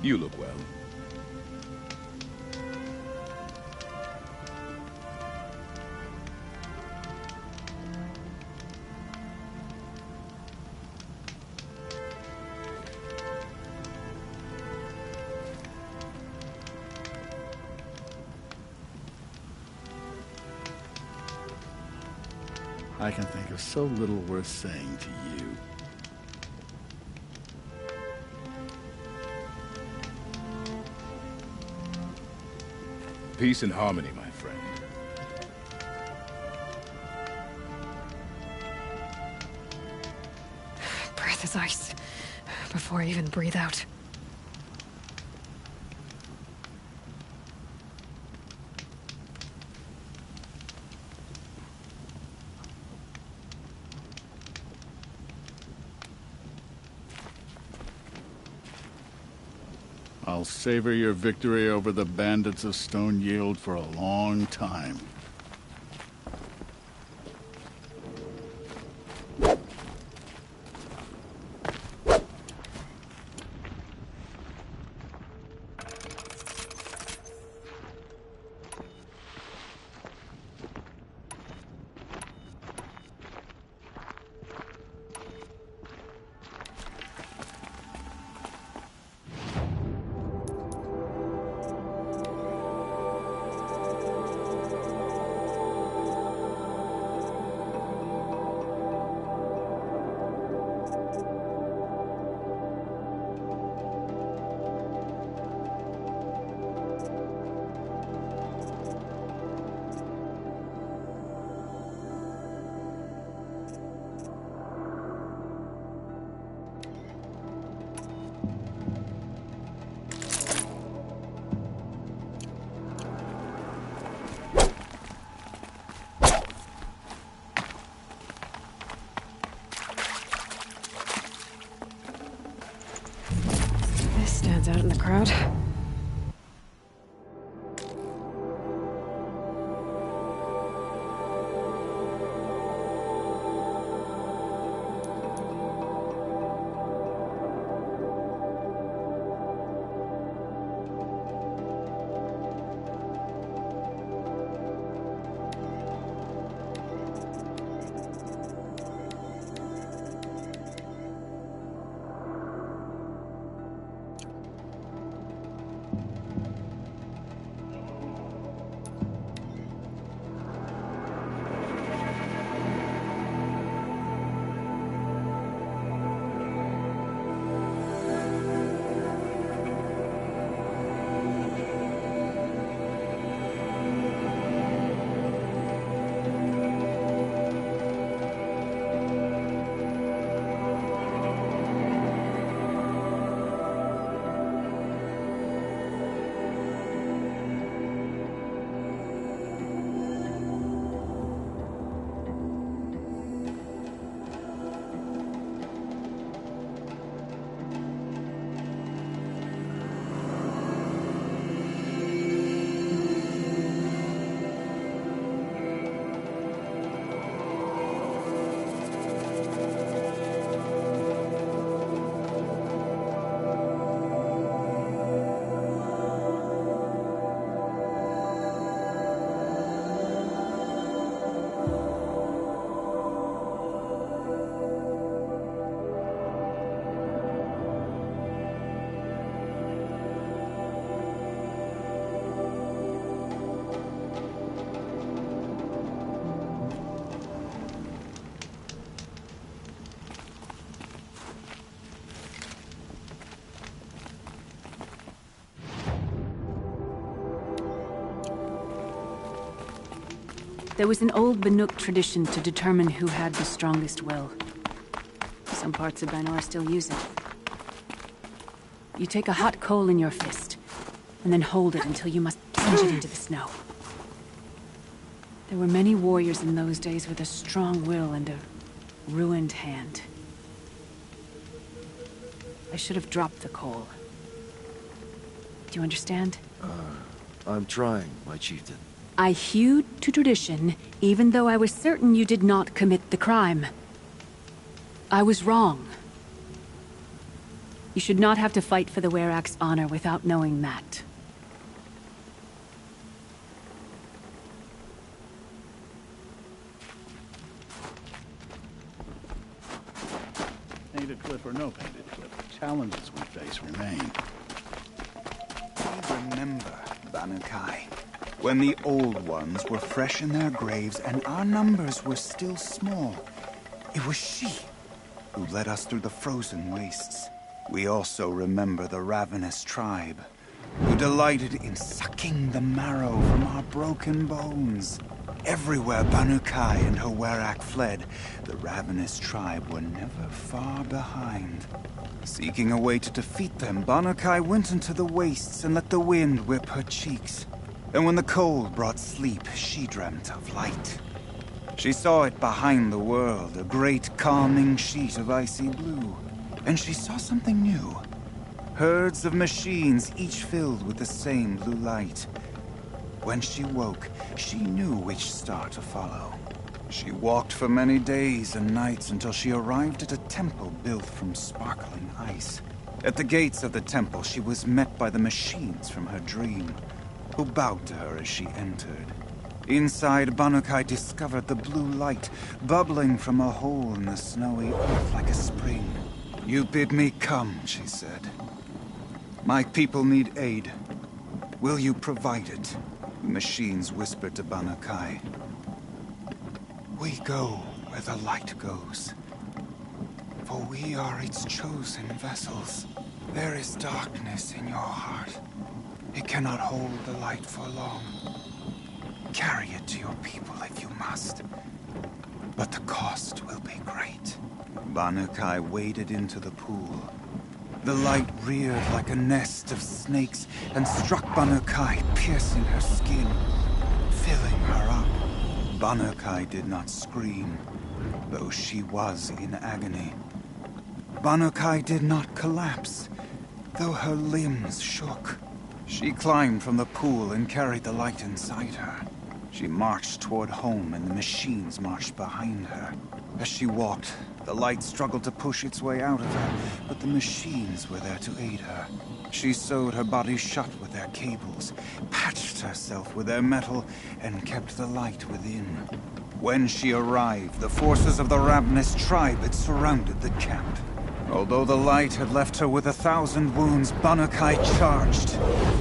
You look well. I can think of so little worth saying to you. Peace and harmony, my friend. Breath is ice. Before I even breathe out. I'll savor your victory over the bandits of Stone Yield for a long time. Stands out in the crowd. There was an old Banuk tradition to determine who had the strongest will. Some parts of Banor still use it. You take a hot coal in your fist, and then hold it until you must plunge it into the snow. There were many warriors in those days with a strong will and a ruined hand. I should have dropped the coal. Do you understand? I'm trying, my chieftain. I hewed to tradition, even though I was certain you did not commit the crime. I was wrong. You should not have to fight for the Werak's honor without knowing that. Painted clip or no painted clip, challenges we face remain. We remember Banukai, when the old ones were fresh in their graves and our numbers were still small. It was she who led us through the frozen wastes. We also remember the ravenous tribe, who delighted in sucking the marrow from our broken bones. Everywhere Banukai and her Werak fled, the ravenous tribe were never far behind. Seeking a way to defeat them, Banukai went into the wastes and let the wind whip her cheeks. And when the cold brought sleep, she dreamt of light. She saw it behind the world, a great calming sheet of icy blue. And she saw something new. Herds of machines, each filled with the same blue light. When she woke, she knew which star to follow. She walked for many days and nights until she arrived at a temple built from sparkling ice. At the gates of the temple, she was met by the machines from her dream, who bowed to her as she entered. Inside, Banukai discovered the blue light bubbling from a hole in the snowy earth like a spring. "You bid me come," she said. "My people need aid. Will you provide it?" The machines whispered to Banukai. "We go where the light goes, for we are its chosen vessels. There is darkness in your heart. It cannot hold the light for long. Carry it to your people if you must, but the cost will be great." Banukai waded into the pool. The light reared like a nest of snakes and struck Banukai, piercing her skin, filling her up. Banukai did not scream, though she was in agony. Banukai did not collapse, though her limbs shook. She climbed from the pool and carried the light inside her. She marched toward home, and the machines marched behind her. As she walked, the light struggled to push its way out of her, but the machines were there to aid her. She sewed her body shut with their cables, patched herself with their metal, and kept the light within. When she arrived, the forces of the ravenous tribe had surrounded the camp. Although the light had left her with 1,000 wounds, Banukai charged.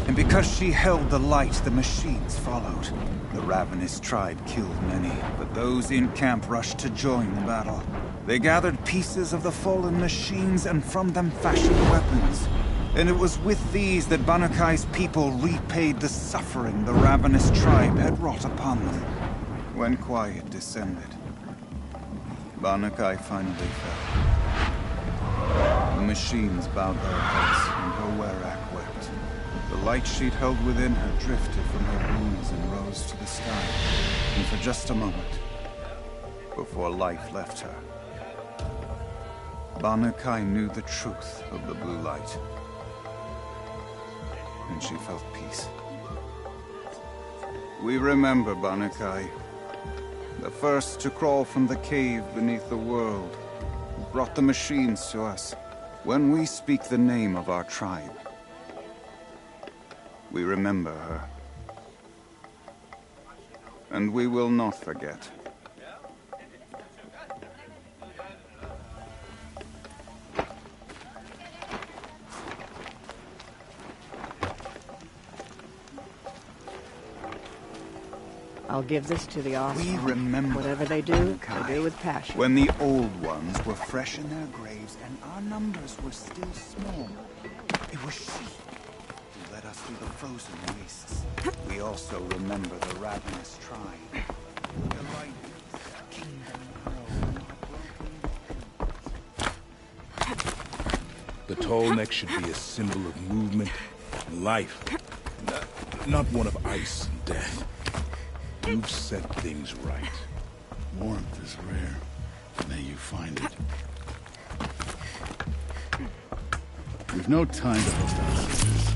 And because she held the light, the machines followed. The ravenous tribe killed many, but those in camp rushed to join the battle. They gathered pieces of the fallen machines and from them fashioned weapons. And it was with these that Banukai's people repaid the suffering the ravenous tribe had wrought upon them. When quiet descended, Banukai finally fell. The machines bowed their heads, and her Werak wept. The light she'd held within her drifted from her wounds and rose to the sky, and for just a moment, before life left her, Banukai knew the truth of the blue light, and she felt peace. We remember Banukai, the first to crawl from the cave beneath the world, who brought the machines to us. When we speak the name of our tribe, we remember her. And we will not forget. I'll give this to the awesome. We remember Whatever they do Banukai, with passion. when the old ones were fresh in their graves and our numbers were still small. It was she who led us through the frozen wastes. We also remember the ravenous tribe. The light kingdom The tall neck should be a symbol of movement and life, not one of ice and death. You've set things right. Warmth is rare. May you find it. We've no time to host hostages.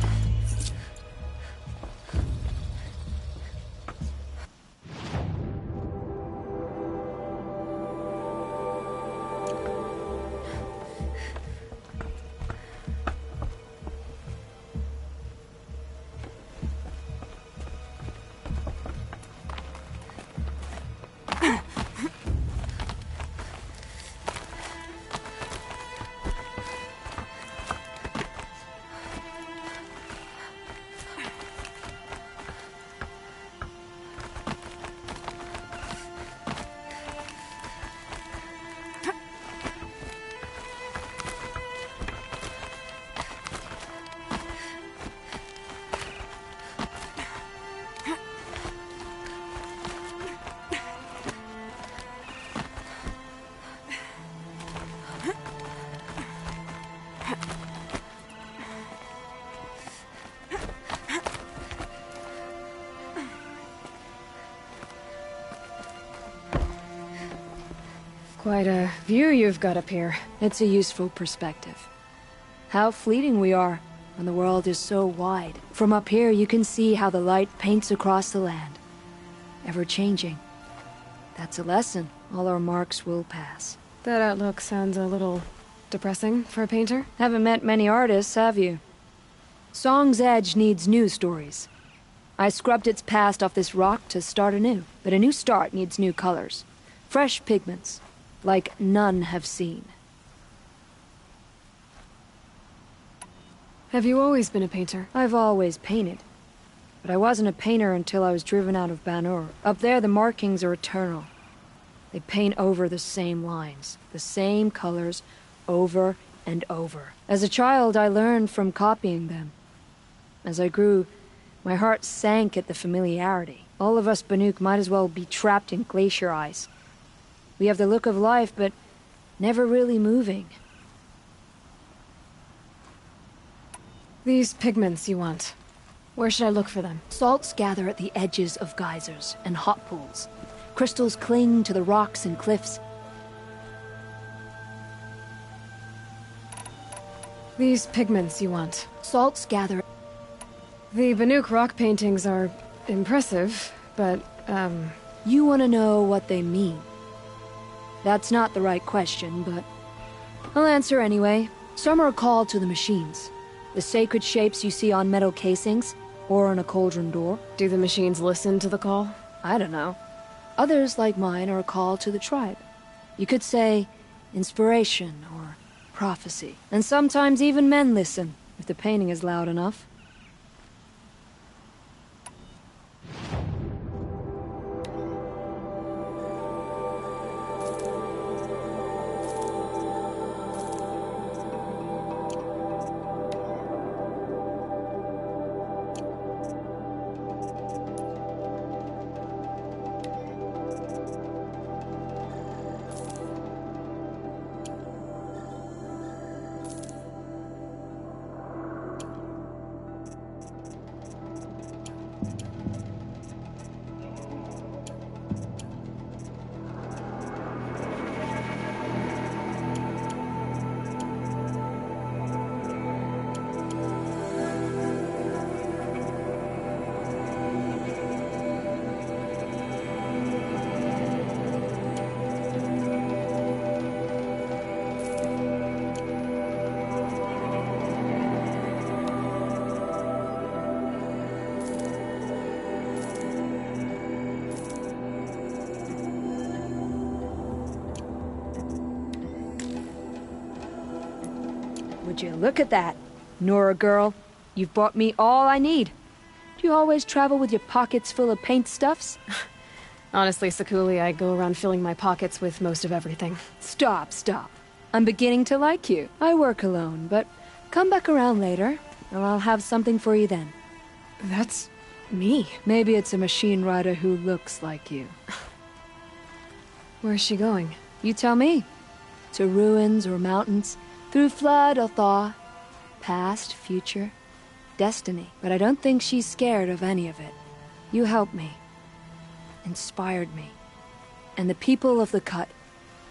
Quite a view you've got up here. It's a useful perspective. How fleeting we are when the world is so wide. From up here, you can see how the light paints across the land. Ever changing. That's a lesson. All our marks will pass. That outlook sounds a little depressing for a painter. Haven't met many artists, have you? Song's Edge needs new stories. I scrubbed its past off this rock to start anew. But a new start needs new colors. Fresh pigments, like none have seen. Have you always been a painter? I've always painted. But I wasn't a painter until I was driven out of Banur. Up there, the markings are eternal. They paint over the same lines, the same colors, over and over. As a child, I learned from copying them. As I grew, my heart sank at the familiarity. All of us Banuk might as well be trapped in glacier ice. We have the look of life, but never really moving. These pigments you want. Where should I look for them? Salts gather at the edges of geysers and hot pools. Crystals cling to the rocks and cliffs. These pigments you want. Salts gather... The Banuk rock paintings are impressive, but, You want to know what they mean. That's not the right question, but I'll answer anyway. Some are called to the machines. The sacred shapes you see on metal casings, or on a cauldron door. Do the machines listen to the call? I don't know. Others, like mine, are a call to the tribe. You could say inspiration or prophecy. And sometimes even men listen, if the painting is loud enough. Would you look at that? Nora girl, you've bought me all I need. Do you always travel with your pockets full of paint stuffs? Honestly, Sakuli, I go around filling my pockets with most of everything. Stop. I'm beginning to like you. I work alone, but come back around later, and I'll have something for you then. That's me. Maybe it's a machine rider who looks like you. Where's she going? You tell me. To ruins or mountains, through flood or thaw, past, future, destiny. But I don't think she's scared of any of it. You helped me, inspired me, and the people of the Cut.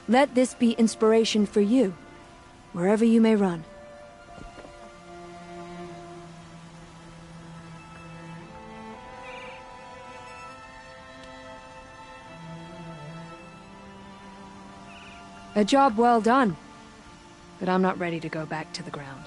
Let this be inspiration for you, wherever you may run. A job well done. But I'm not ready to go back to the ground.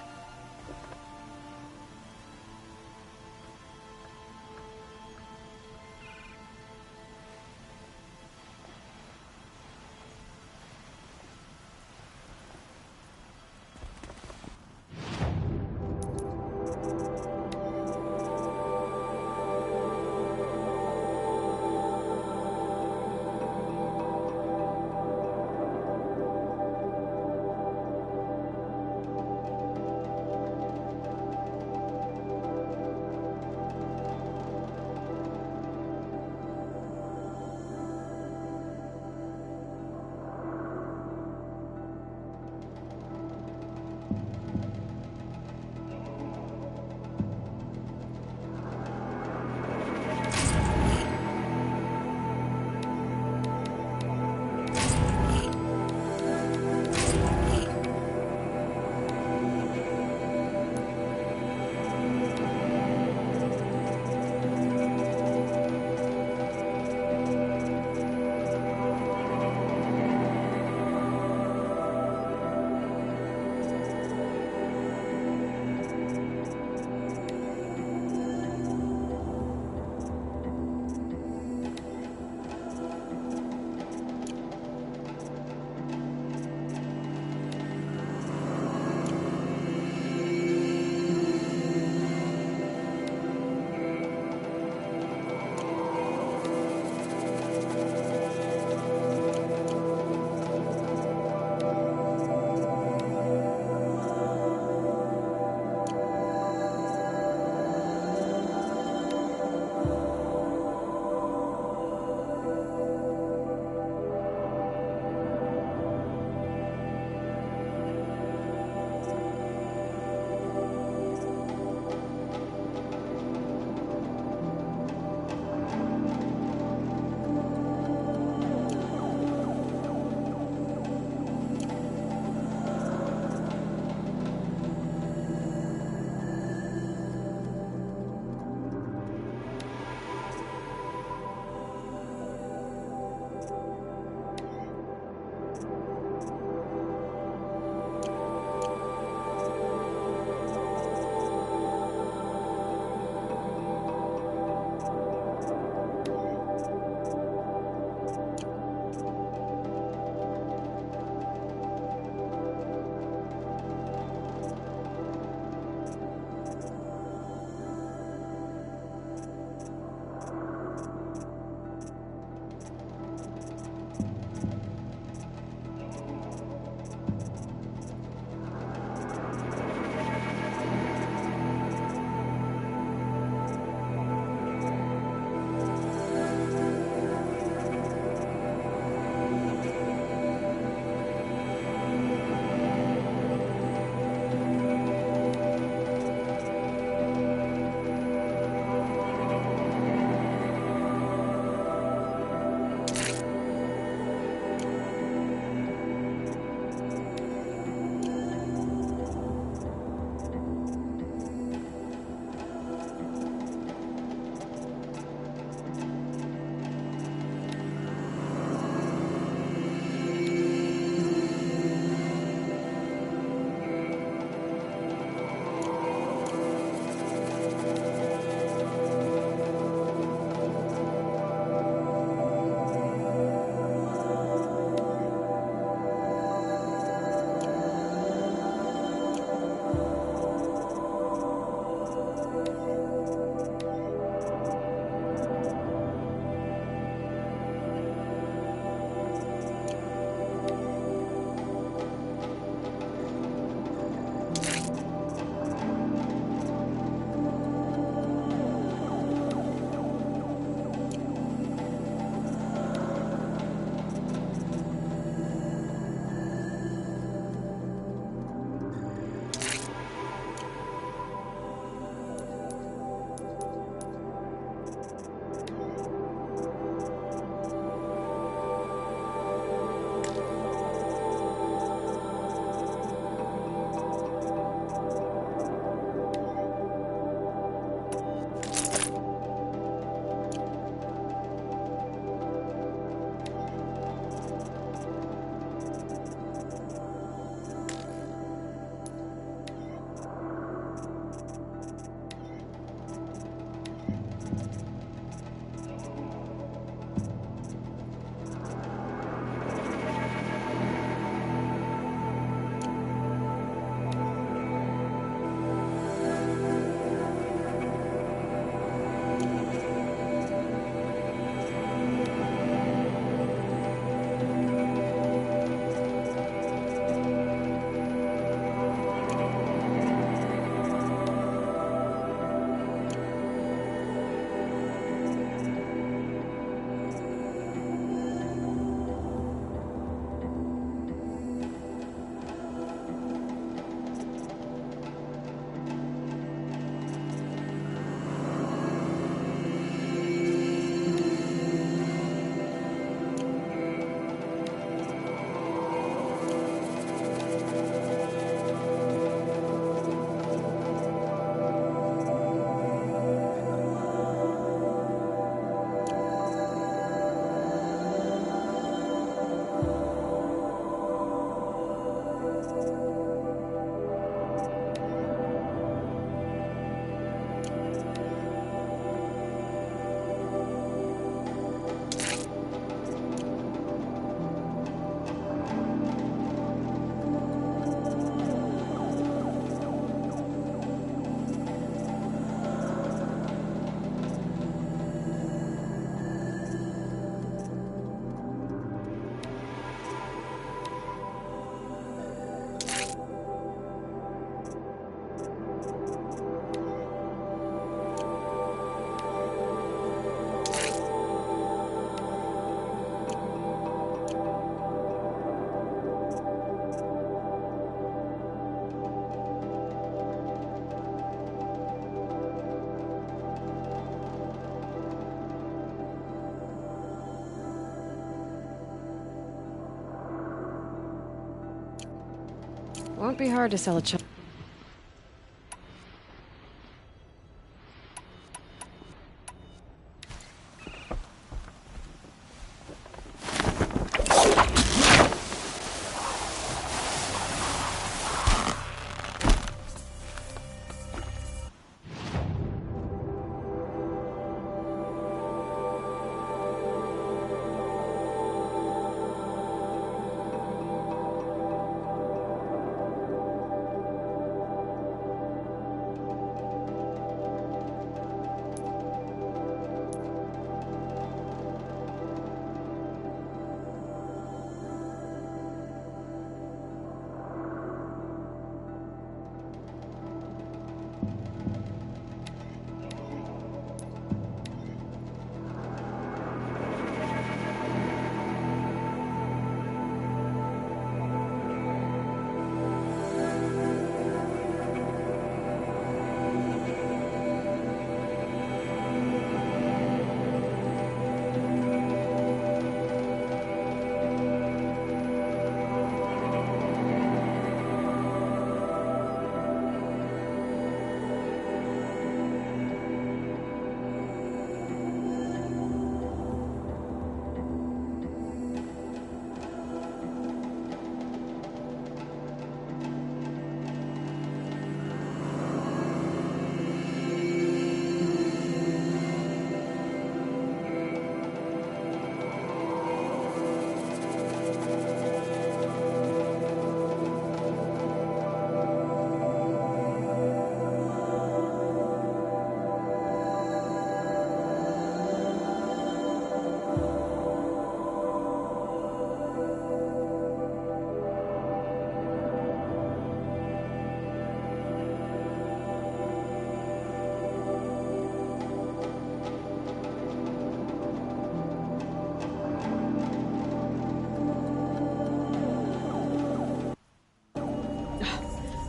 Won't be hard to sell a child.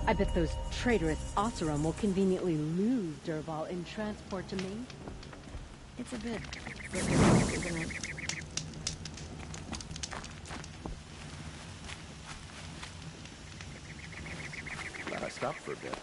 I bet those traitorous Oseram will conveniently lose Derval in transport to me. It's a bit... isn't it? Glad I stopped for a bit.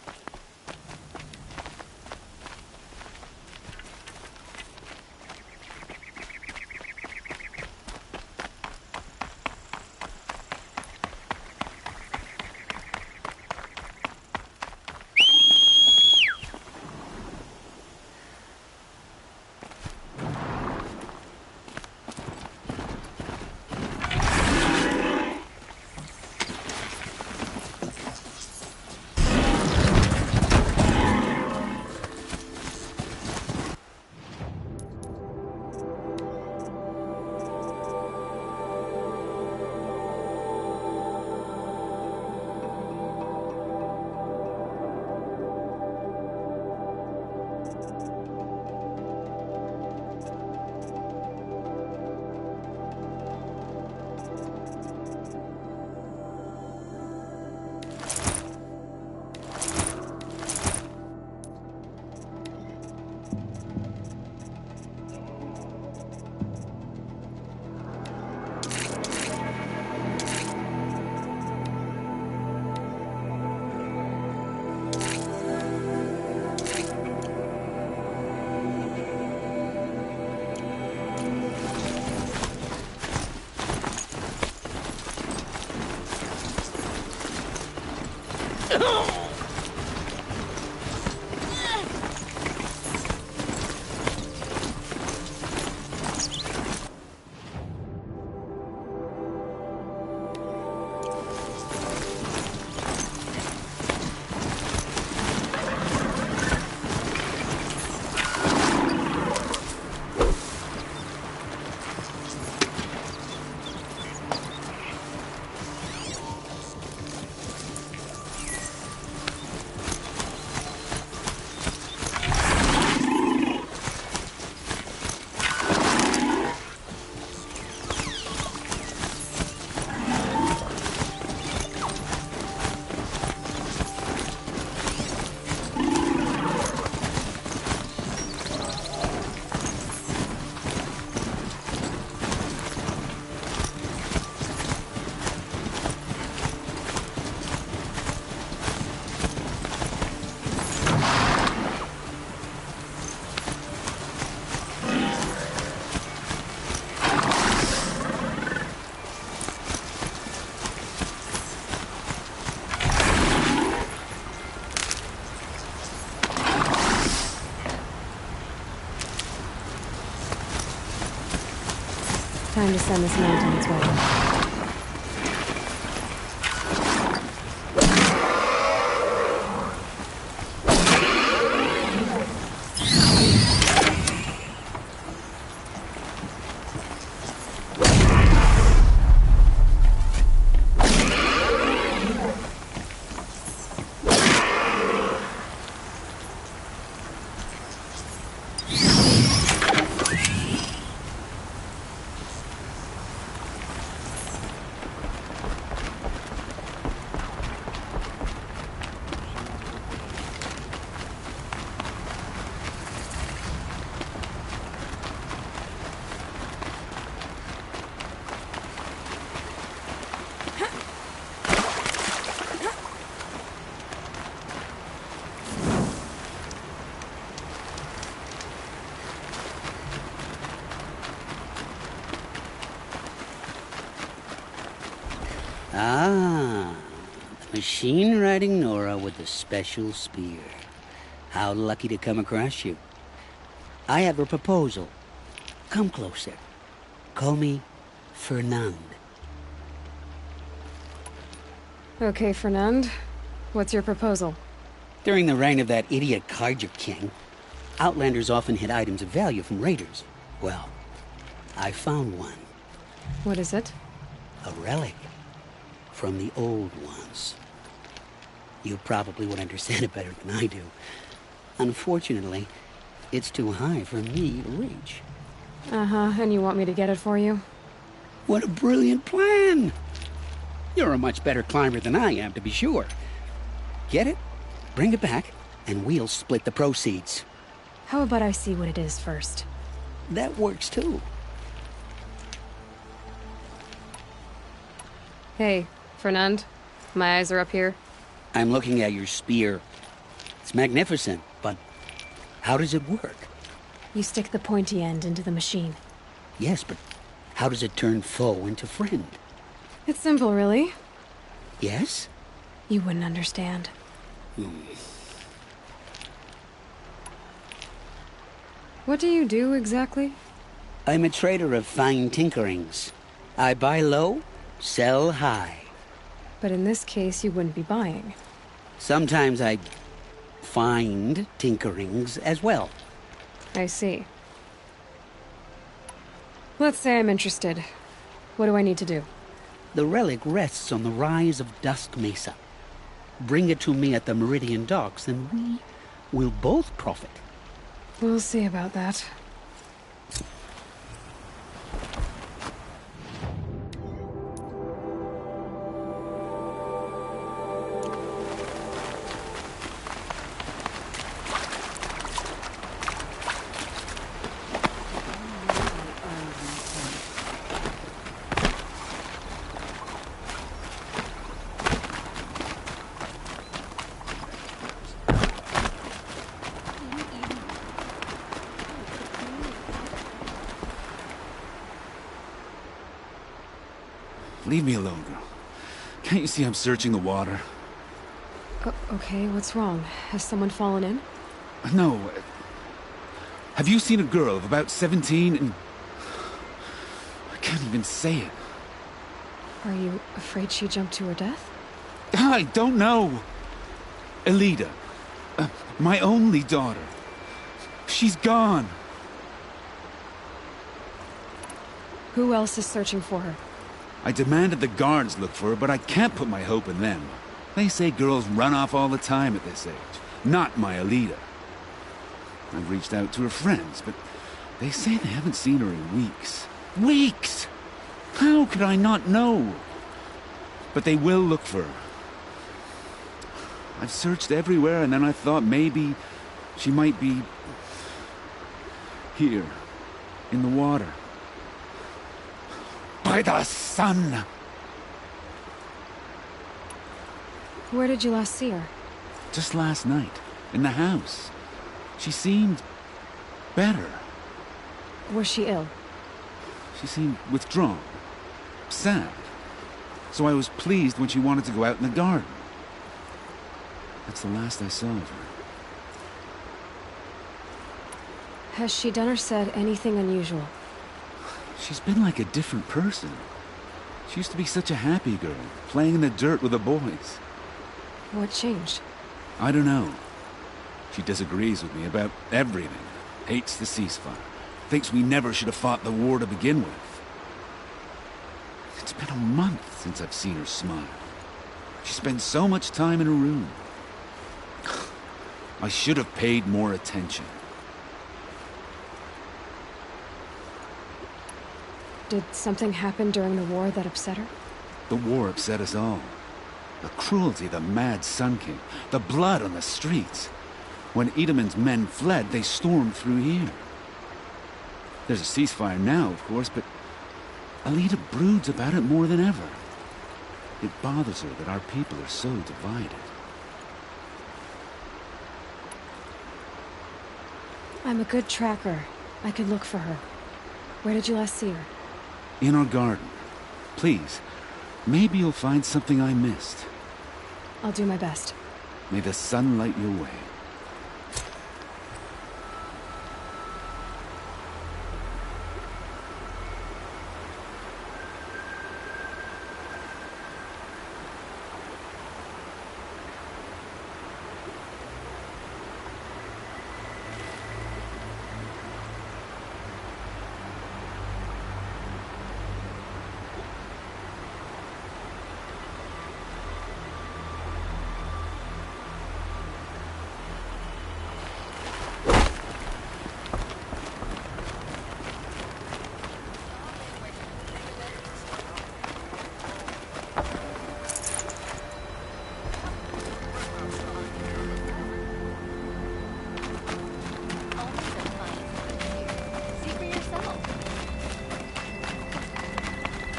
Time to send this man on its way. Ah, the machine-riding Nora with the special spear. How lucky to come across you. I have a proposal. Come closer. Call me Fernand. Okay, Fernand. What's your proposal? During the reign of that idiot Kaiser King, Outlanders often hid items of value from raiders. Well, I found one. What is it? A relic. From the old ones. You probably would understand it better than I do. Unfortunately, it's too high for me to reach. Uh-huh, and you want me to get it for you? What a brilliant plan! You're a much better climber than I am, to be sure. Get it, bring it back, and we'll split the proceeds. How about I see what it is first? That works too. Hey, Fernand. My eyes are up here. I'm looking at your spear. It's magnificent, but how does it work? You stick the pointy end into the machine. Yes, but how does it turn foe into friend? It's simple, really. Yes? You wouldn't understand. What do you do, exactly? I'm a trader of fine tinkerings. I buy low, sell high. But in this case, you wouldn't be buying. Sometimes I find tinkerings as well. I see. Let's say I'm interested. What do I need to do? The relic rests on the rise of Dusk Mesa. Bring it to me at the Meridian Docks, and we will both profit. We'll see about that. Leave me alone, girl. Can't you see I'm searching the water? Okay, what's wrong? Has someone fallen in? No. Have you seen a girl of about 17 and... I can't even say it. Are you afraid she jumped to her death? I don't know. Elida. My only daughter. She's gone. Who else is searching for her? I demanded the guards look for her, but I can't put my hope in them. They say girls run off all the time at this age. Not my Elida. I've reached out to her friends, but they say they haven't seen her in weeks. Weeks! How could I not know? But they will look for her. I've searched everywhere, and then I thought maybe she might be... here, in the water. By the sun! Where did you last see her? Just last night, in the house. She seemed... better. Was she ill? She seemed withdrawn. Sad. So I was pleased when she wanted to go out in the garden. That's the last I saw of her. Has she done or said anything unusual? She's been like a different person. She used to be such a happy girl, playing in the dirt with the boys. What changed? I don't know. She disagrees with me about everything. Hates the ceasefire. Thinks we never should have fought the war to begin with. It's been a month since I've seen her smile. She spends so much time in her room. I should have paid more attention. Did something happen during the war that upset her? The war upset us all. The cruelty of the mad Sun King. The blood on the streets. When Edamon's men fled, they stormed through here. There's a ceasefire now, of course, but Elida broods about it more than ever. It bothers her that our people are so divided. I'm a good tracker. I could look for her. Where did you last see her? In our garden. Please, maybe you'll find something I missed. I'll do my best. May the sun light your way.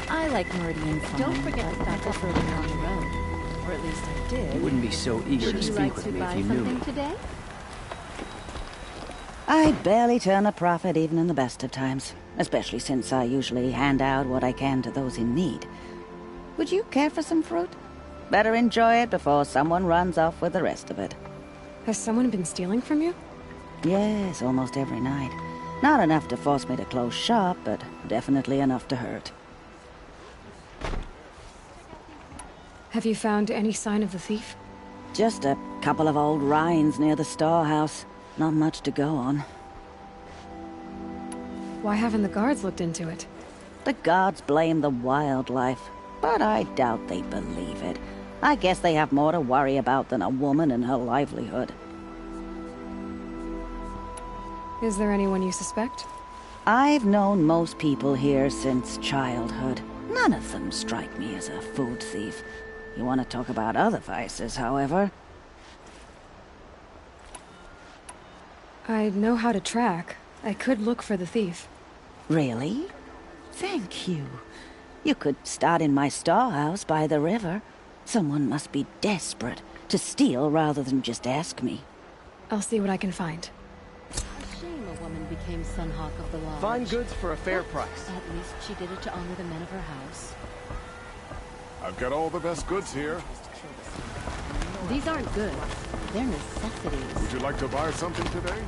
I like Meridian fine. Don't forget to stop us further down the road. Or at least I did. You wouldn't be so eager to Would you speak like with to me if buy you knew something me. today? I barely turn a profit even in the best of times, especially since I usually hand out what I can to those in need. Would you care for some fruit? Better enjoy it before someone runs off with the rest of it. Has someone been stealing from you? Yes, almost every night. Not enough to force me to close shop, but definitely enough to hurt. Have you found any sign of the thief? Just a couple of old rinds near the storehouse. Not much to go on. Why haven't the guards looked into it? The gods blame the wildlife, but I doubt they believe it. I guess they have more to worry about than a woman and her livelihood. Is there anyone you suspect? I've known most people here since childhood. None of them strike me as a food thief. You want to talk about other vices, however? I know how to track. I could look for the thief. Really? Thank you. You could start in my storehouse by the river. Someone must be desperate to steal rather than just ask me. I'll see what I can find. A shame a woman became Sunhawk of the Lodge. Fine goods for a fair price. At least she did it to honor the men of her house. I've got all the best goods here. These aren't good. They're necessities. Would you like to buy something today?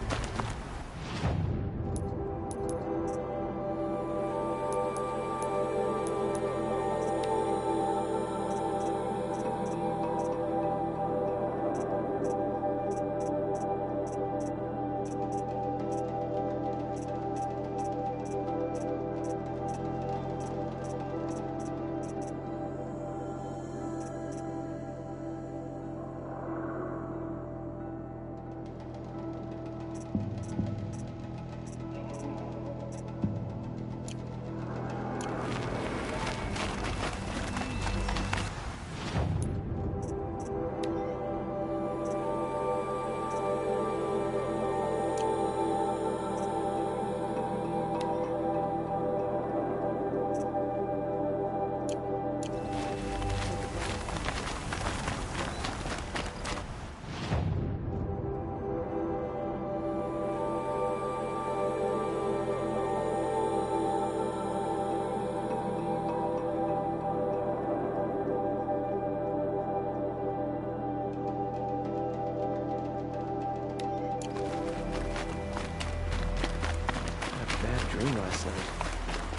Last night.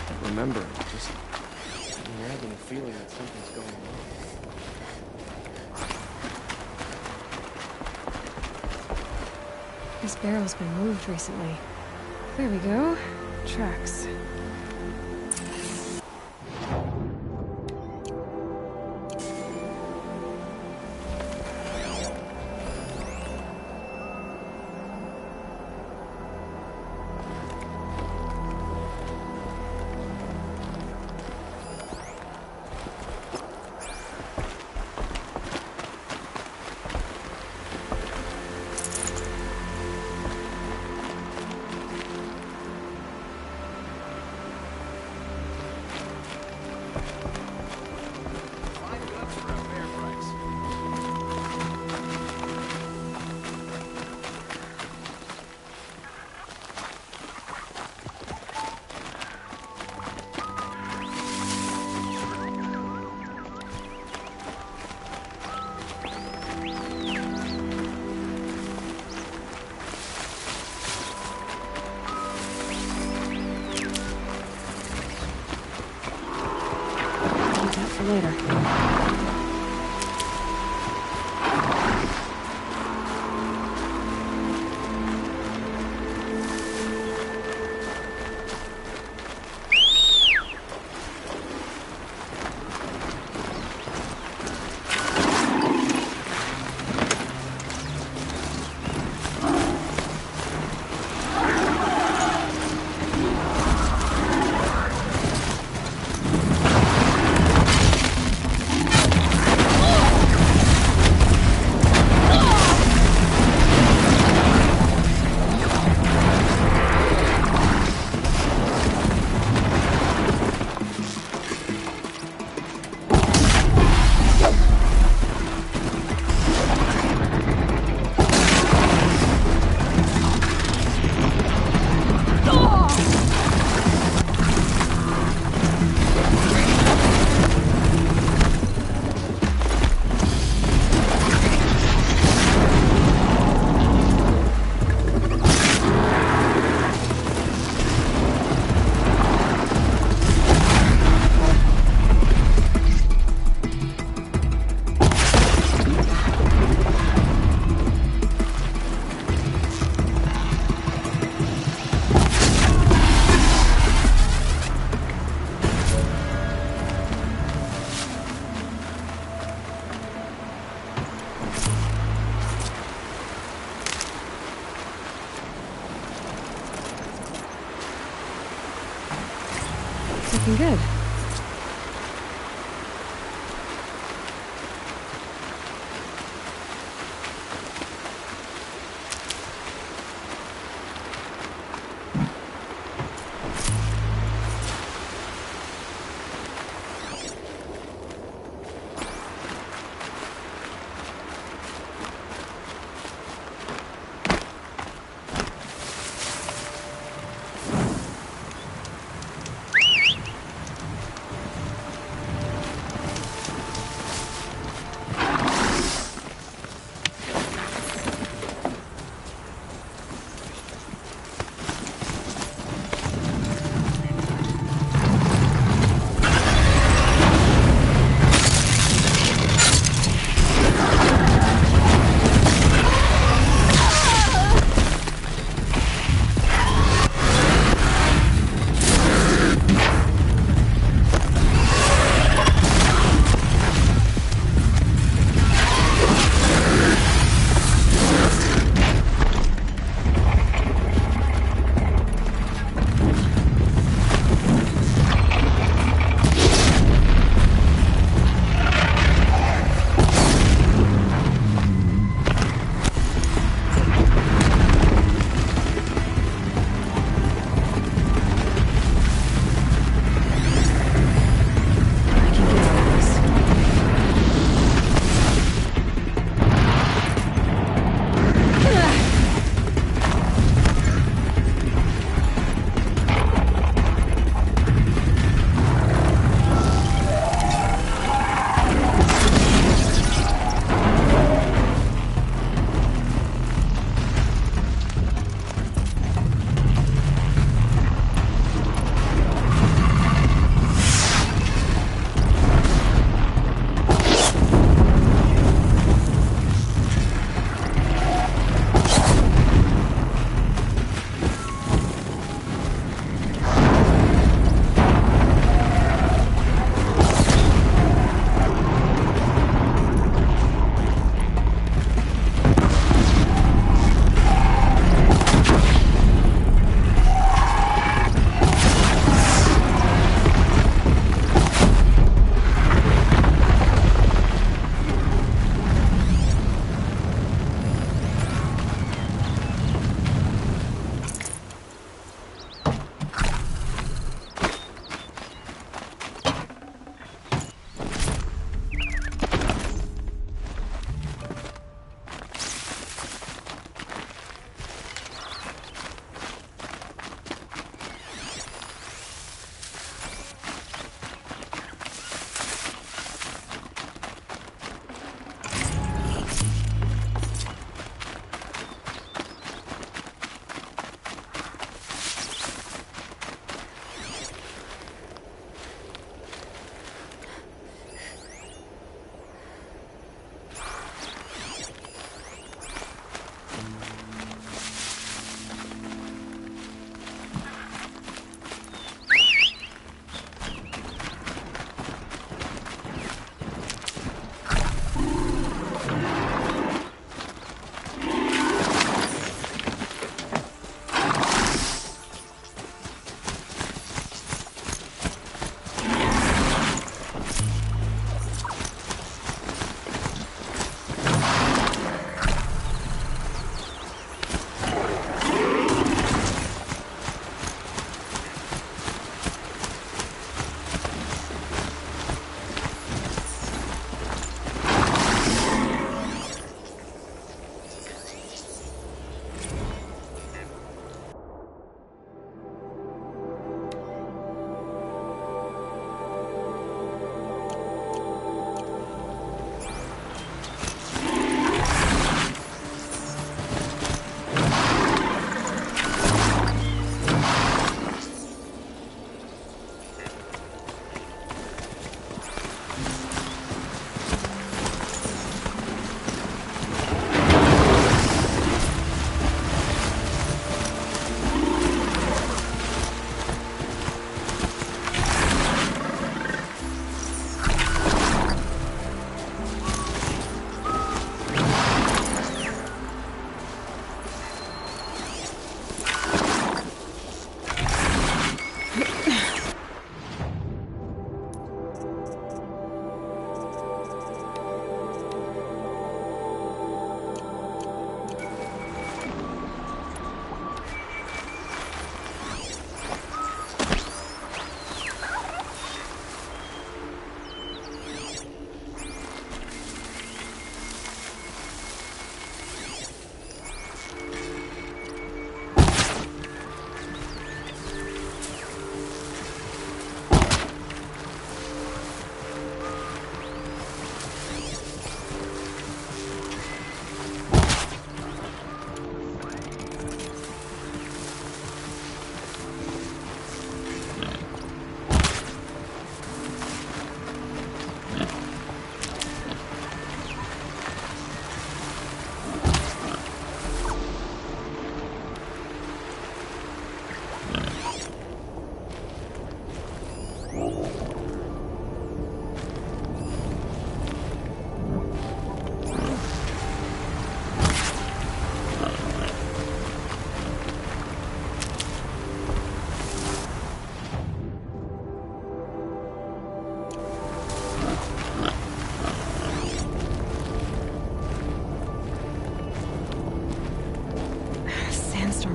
I remember just nagging feeling that something's going on. This barrel's been moved recently. There we go. Tracks. Later. Looking good.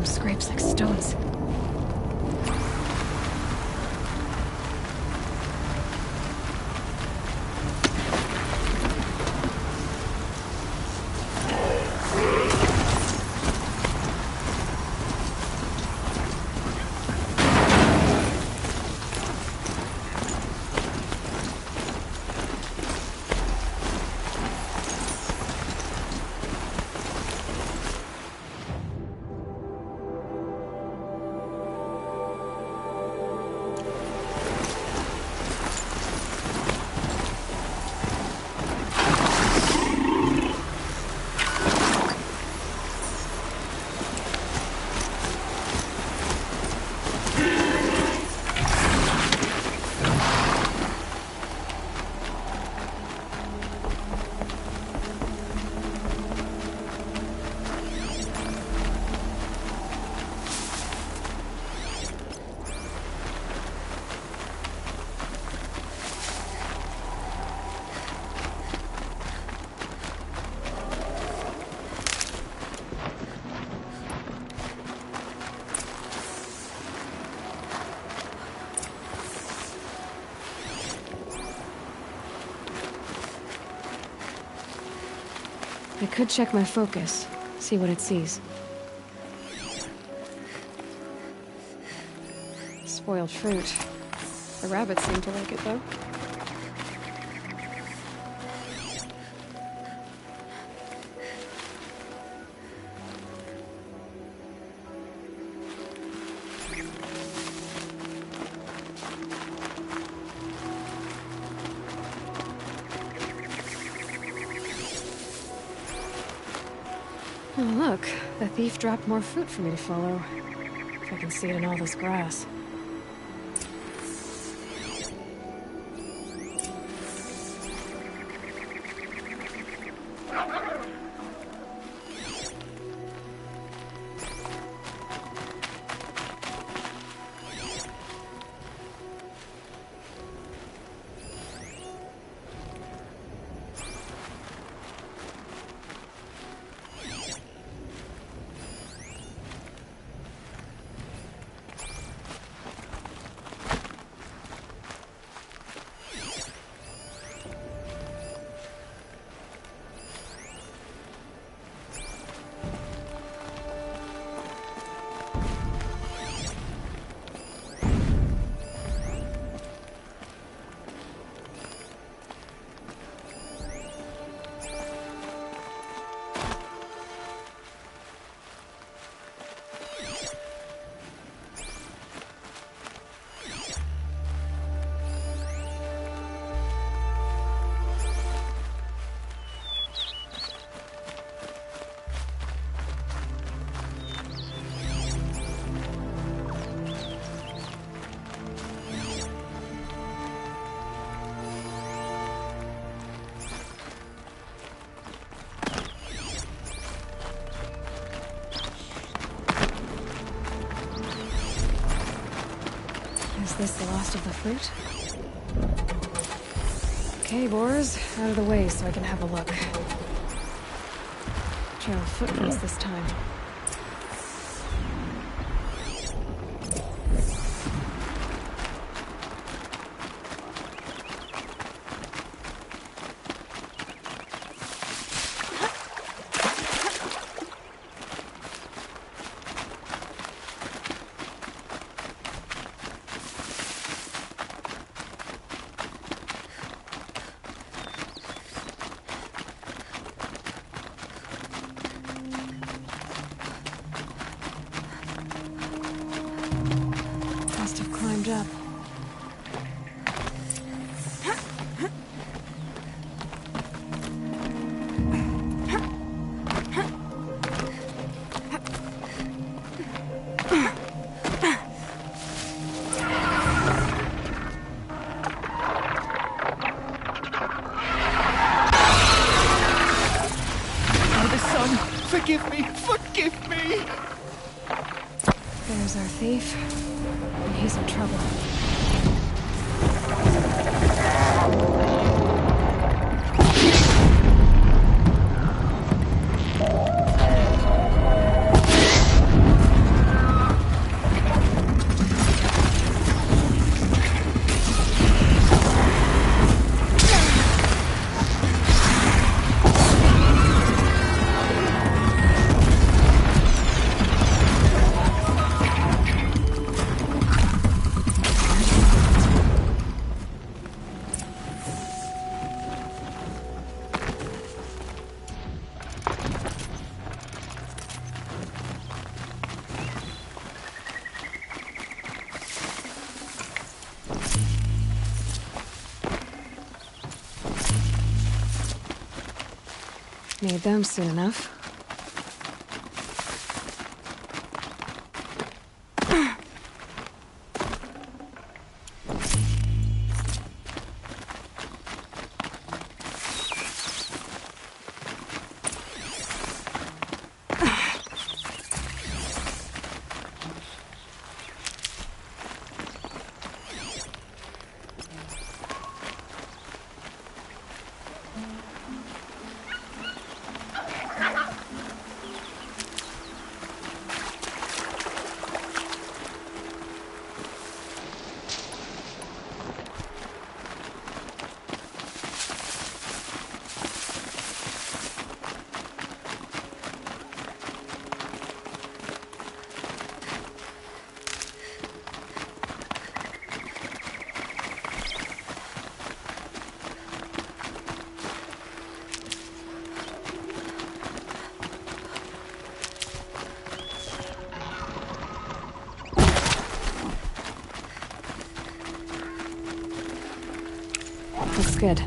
Foam scrapes like stones. I could check my focus, see what it sees. Spoiled fruit. The rabbits seem to like it, though. Oh, look. The thief dropped more fruit for me to follow. If I can see it in all this grass. Is this the last of the fruit? Okay, boars, out of the way so I can have a look. Trail of footprints this time. Up. Father, son, forgive me, forgive me! There's our thief. And he's in trouble. Need them soon enough. Looks good.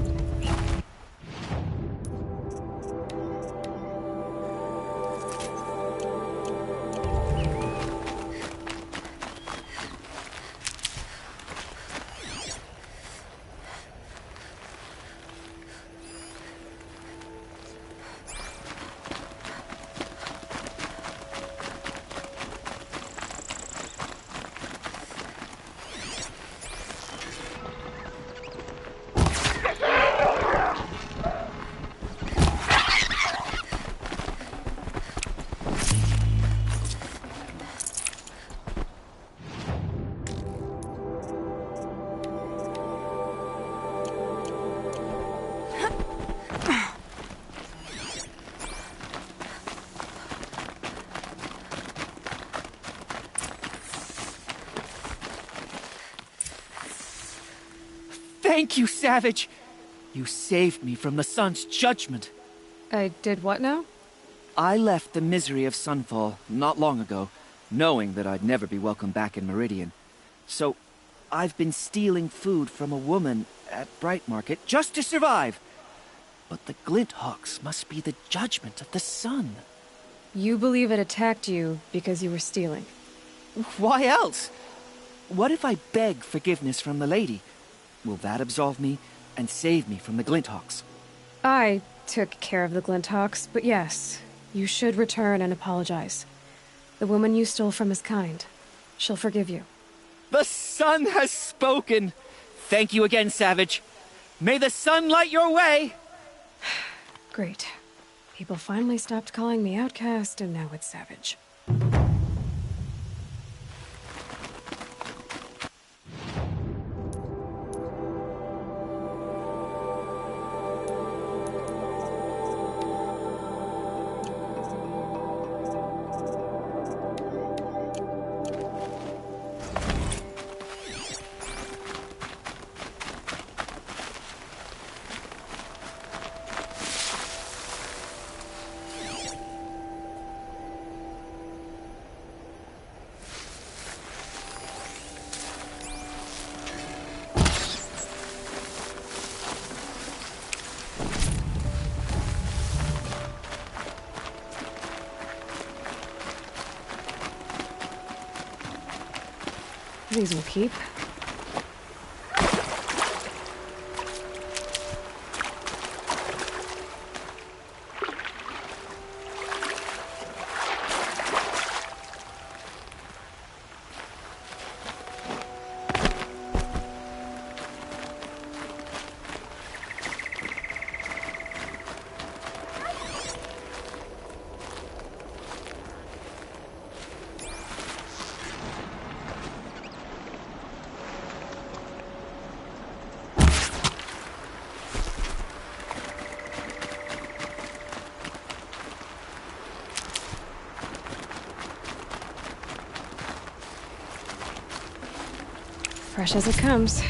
Thank you, Savage! You saved me from the sun's judgment. I did what now? I left the misery of Sunfall not long ago, knowing that I'd never be welcome back in Meridian. So, I've been stealing food from a woman at Bright Market just to survive. But the Glinthawks must be the judgment of the sun. You believe it attacked you because you were stealing? Why else? What if I beg forgiveness from the lady? Will that absolve me and save me from the Glinthawks? I took care of the Glinthawks, but yes, you should return and apologize. The woman you stole from is kind. She'll forgive you. The sun has spoken! Thank you again, Savage. May the sun light your way! Great. People finally stopped calling me outcast, and now it's Savage. These will keep. Fresh as it comes.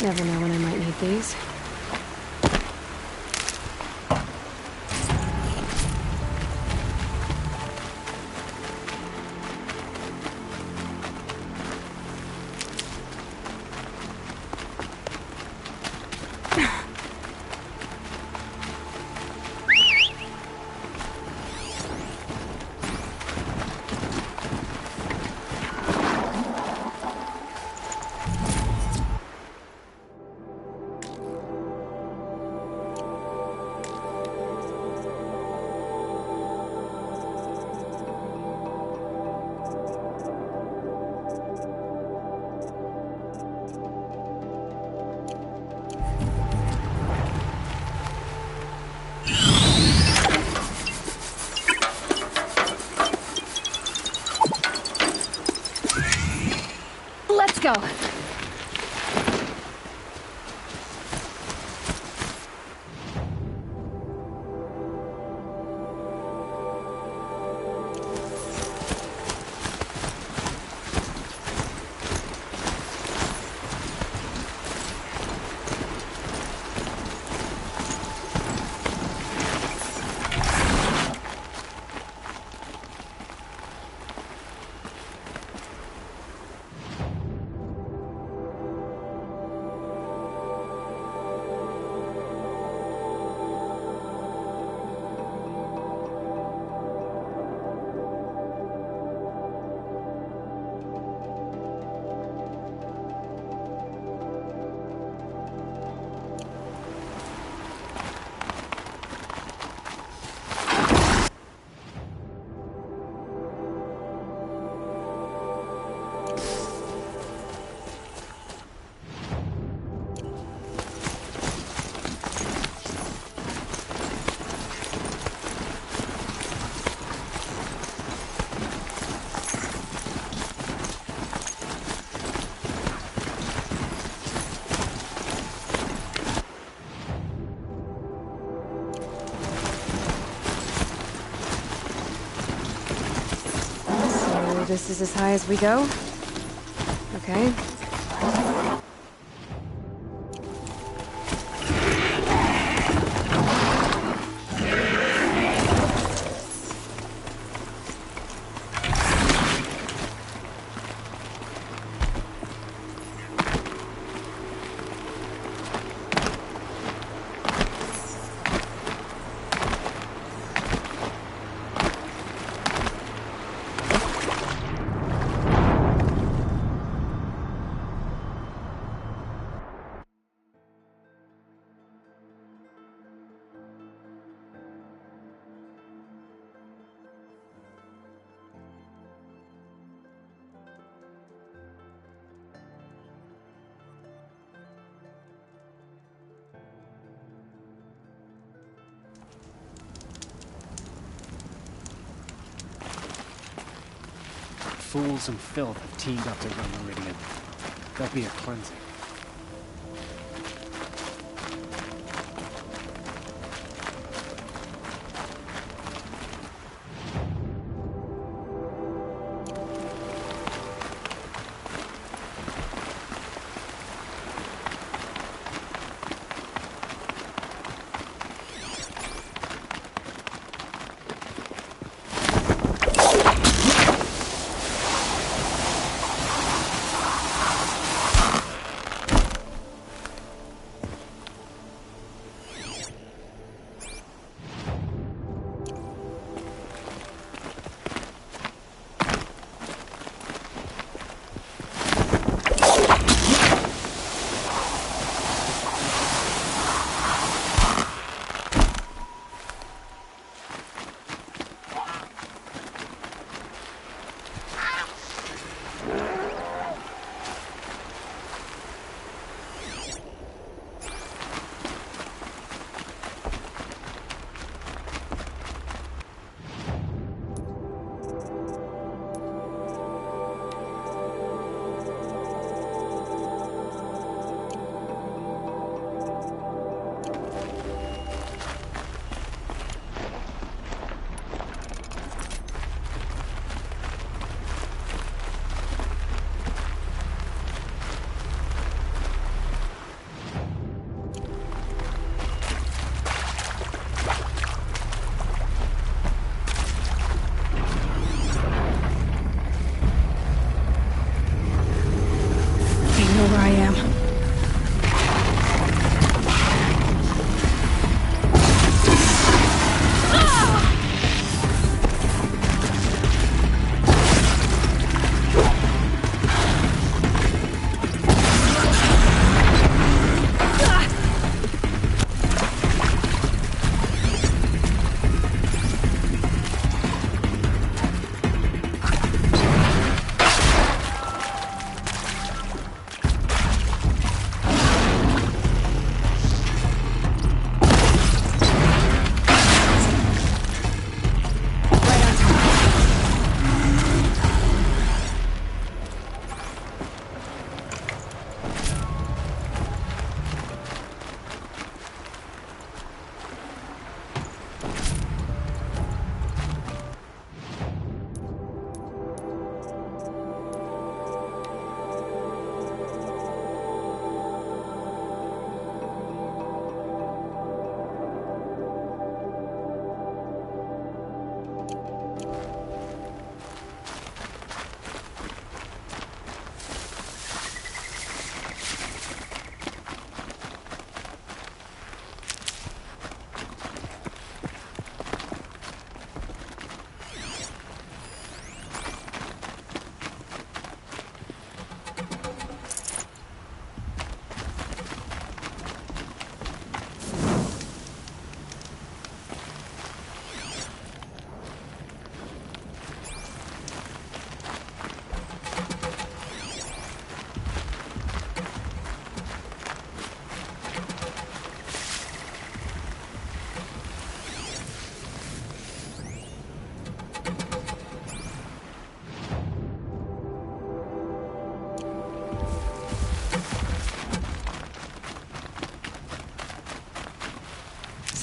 Never know when I might need these. Let's go. This is as high as we go? Okay. Fools and filth have teamed up to run Meridian. There'll be a cleansing.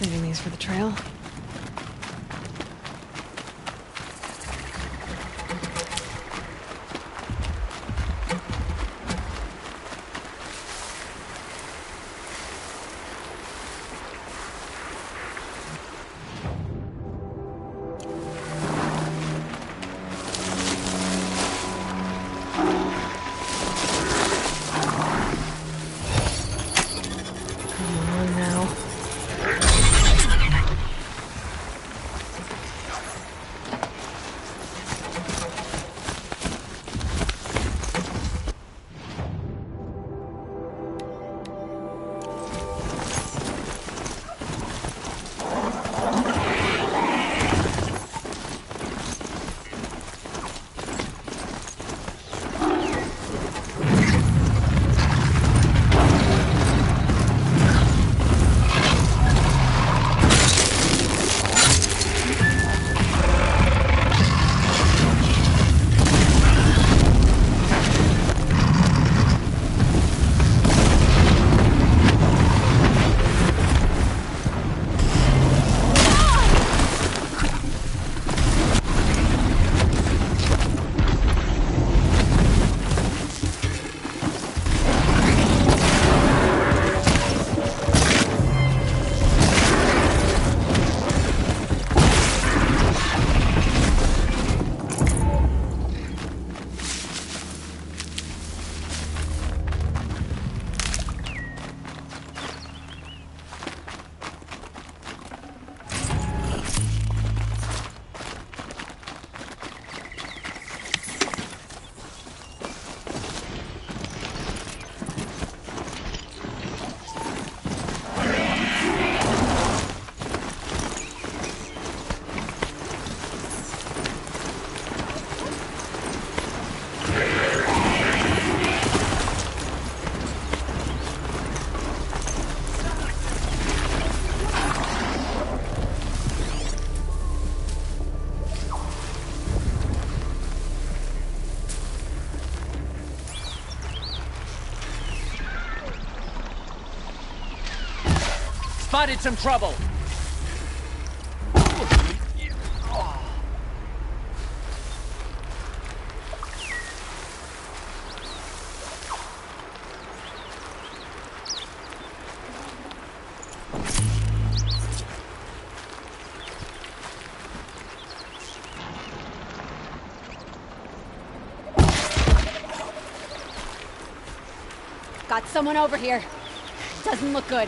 Saving these for the trail. Spotted some trouble! Got someone over here. Doesn't look good.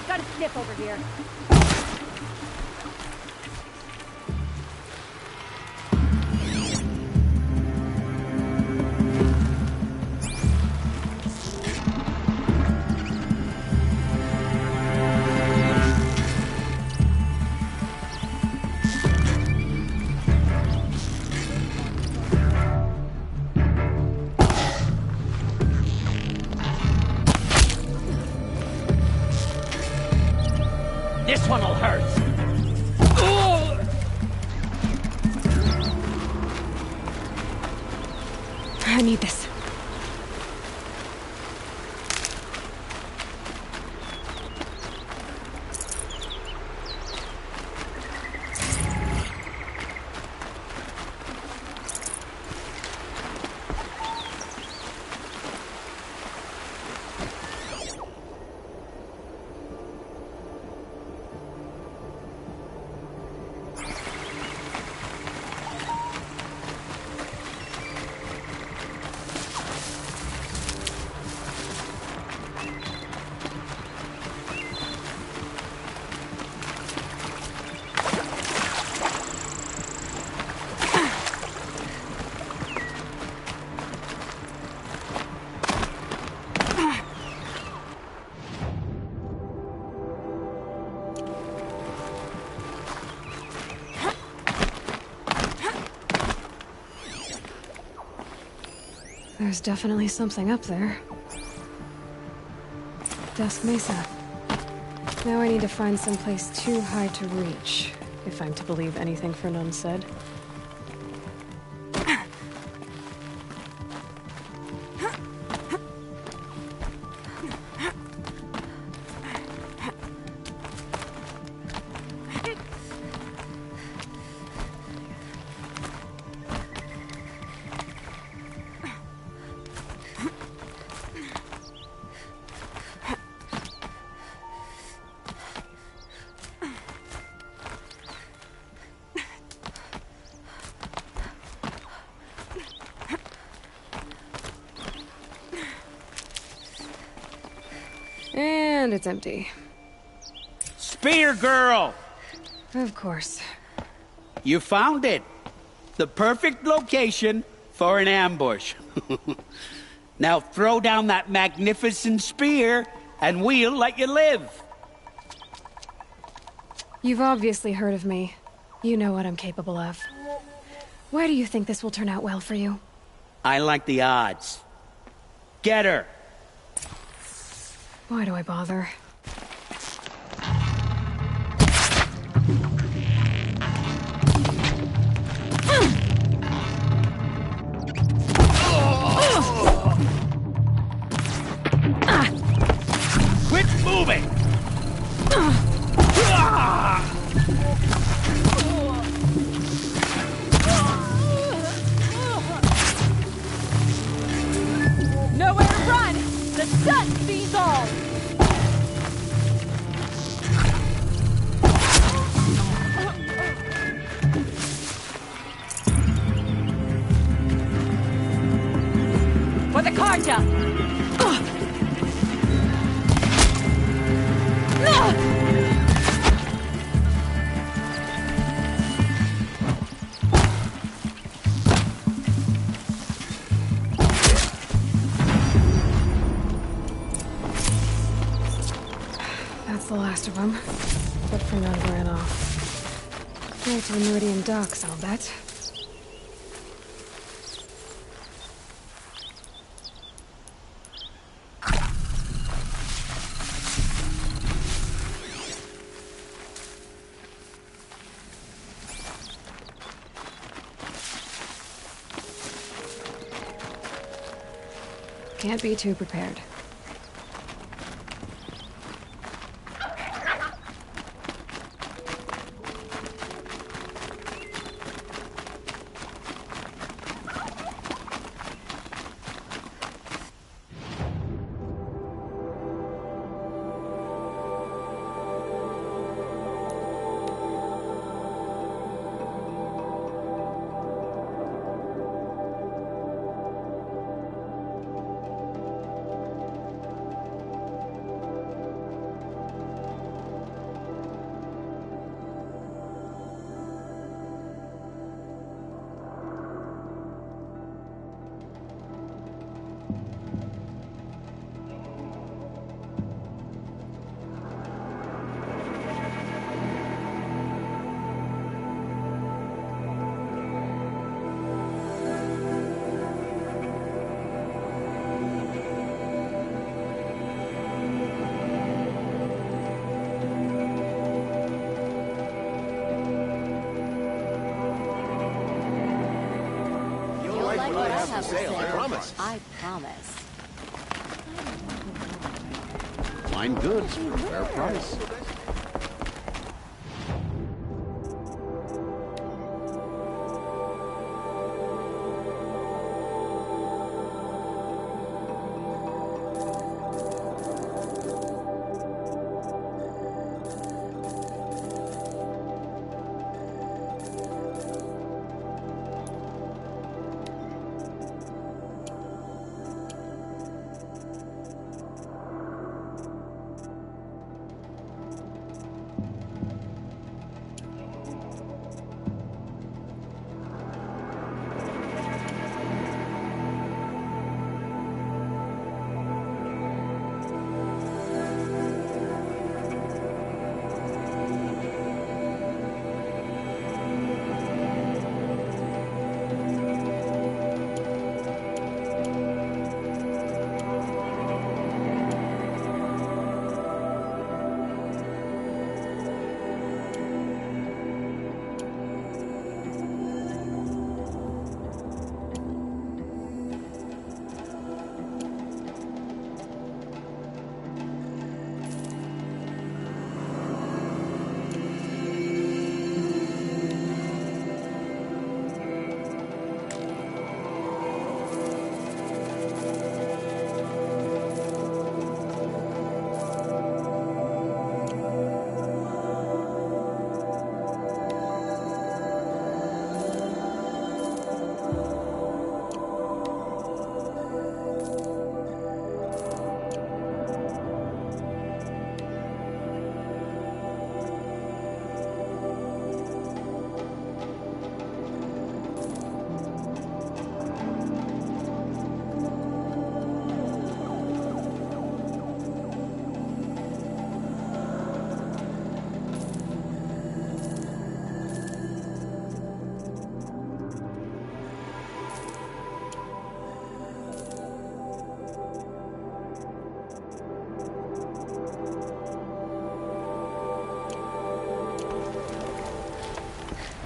Got a sniff over here. This one'll hurt! I need this. There's definitely something up there. Dusk Mesa. Now I need to find someplace too high to reach, if I'm to believe anything Fernand said. And it's empty. Spear girl! Of course. You found it. The perfect location for an ambush. Now throw down that magnificent spear, and we'll let you live. You've obviously heard of me. You know what I'm capable of. Why do you think this will turn out well for you? I like the odds. Get her! Why do I bother? Quit moving! Nowhere to run! The sun sees all! For the carja! That's the last of them. But for none ran off. Right to the Meridian docks, I'll bet. Can't be too prepared. I promise. Fine goods for a fair price.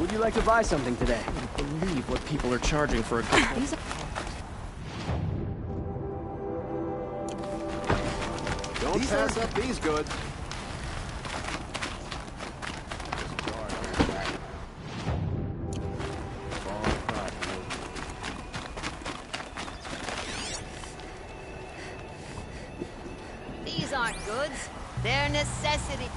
Would you like to buy something today? I can't believe what people are charging for a good... These are... Don't pass up these goods. These aren't goods. They're necessity.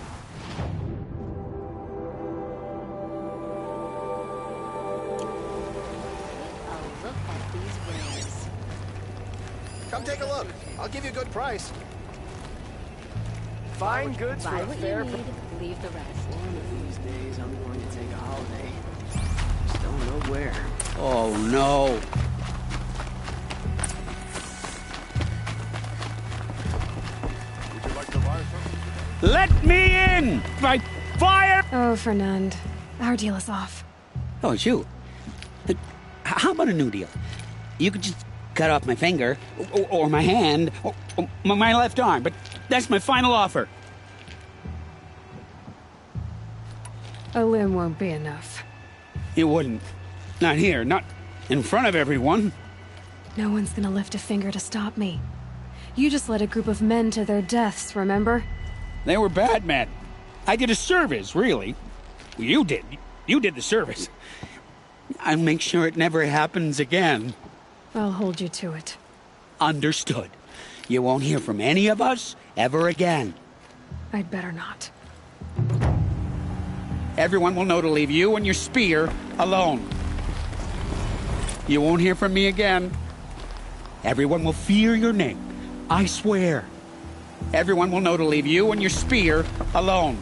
Look at these rings. Come take a look. I'll give you a good price. Fine goods for Buy a what fair... you need, leave the rest. One of these days, I'm going to take a holiday. Just don't know where. Oh, no. Would you like to buy something? Let me in! By fire! Oh, Fernand. Our deal is off. Oh, it's you. How about a new deal? You could just cut off my finger, or my hand, or my left arm, but that's my final offer. A limb won't be enough. It wouldn't. Not here, not in front of everyone. No one's gonna lift a finger to stop me. You just led a group of men to their deaths, remember? They were bad men. I did a service, really. You did. You did the service. I'll make sure it never happens again. I'll hold you to it. Understood. You won't hear from any of us ever again. I'd better not. Everyone will know to leave you and your spear alone. You won't hear from me again. Everyone will fear your name. I swear. Everyone will know to leave you and your spear alone.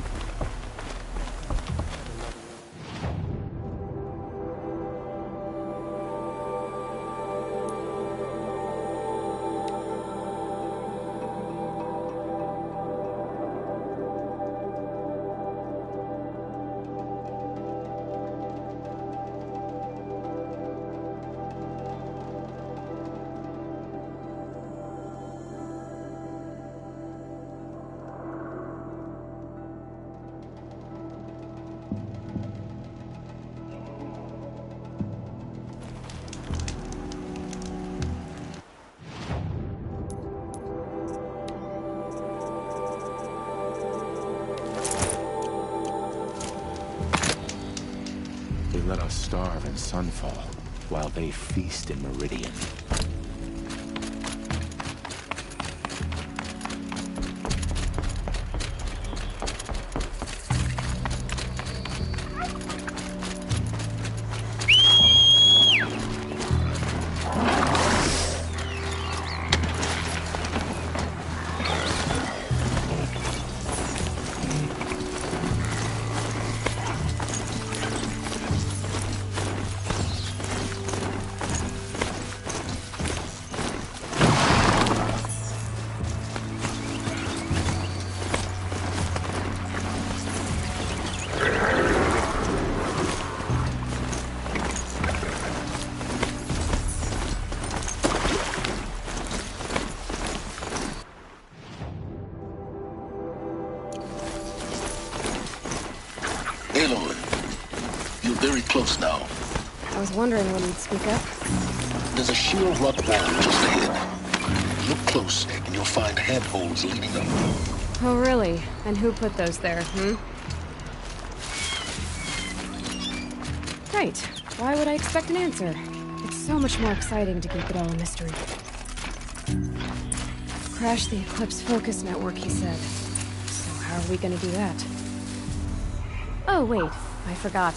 They let us starve in Sunfall, while they feast in Meridian. Aloy, you're very close now. I was wondering when you'd speak up. There's a sheer rock wall just ahead. Look close, and you'll find handholds leading up. Oh, really? And who put those there, Right. Why would I expect an answer? It's so much more exciting to keep it all a mystery. Crash the Eclipse Focus Network, he said. So how are we gonna do that? Oh, wait. I forgot.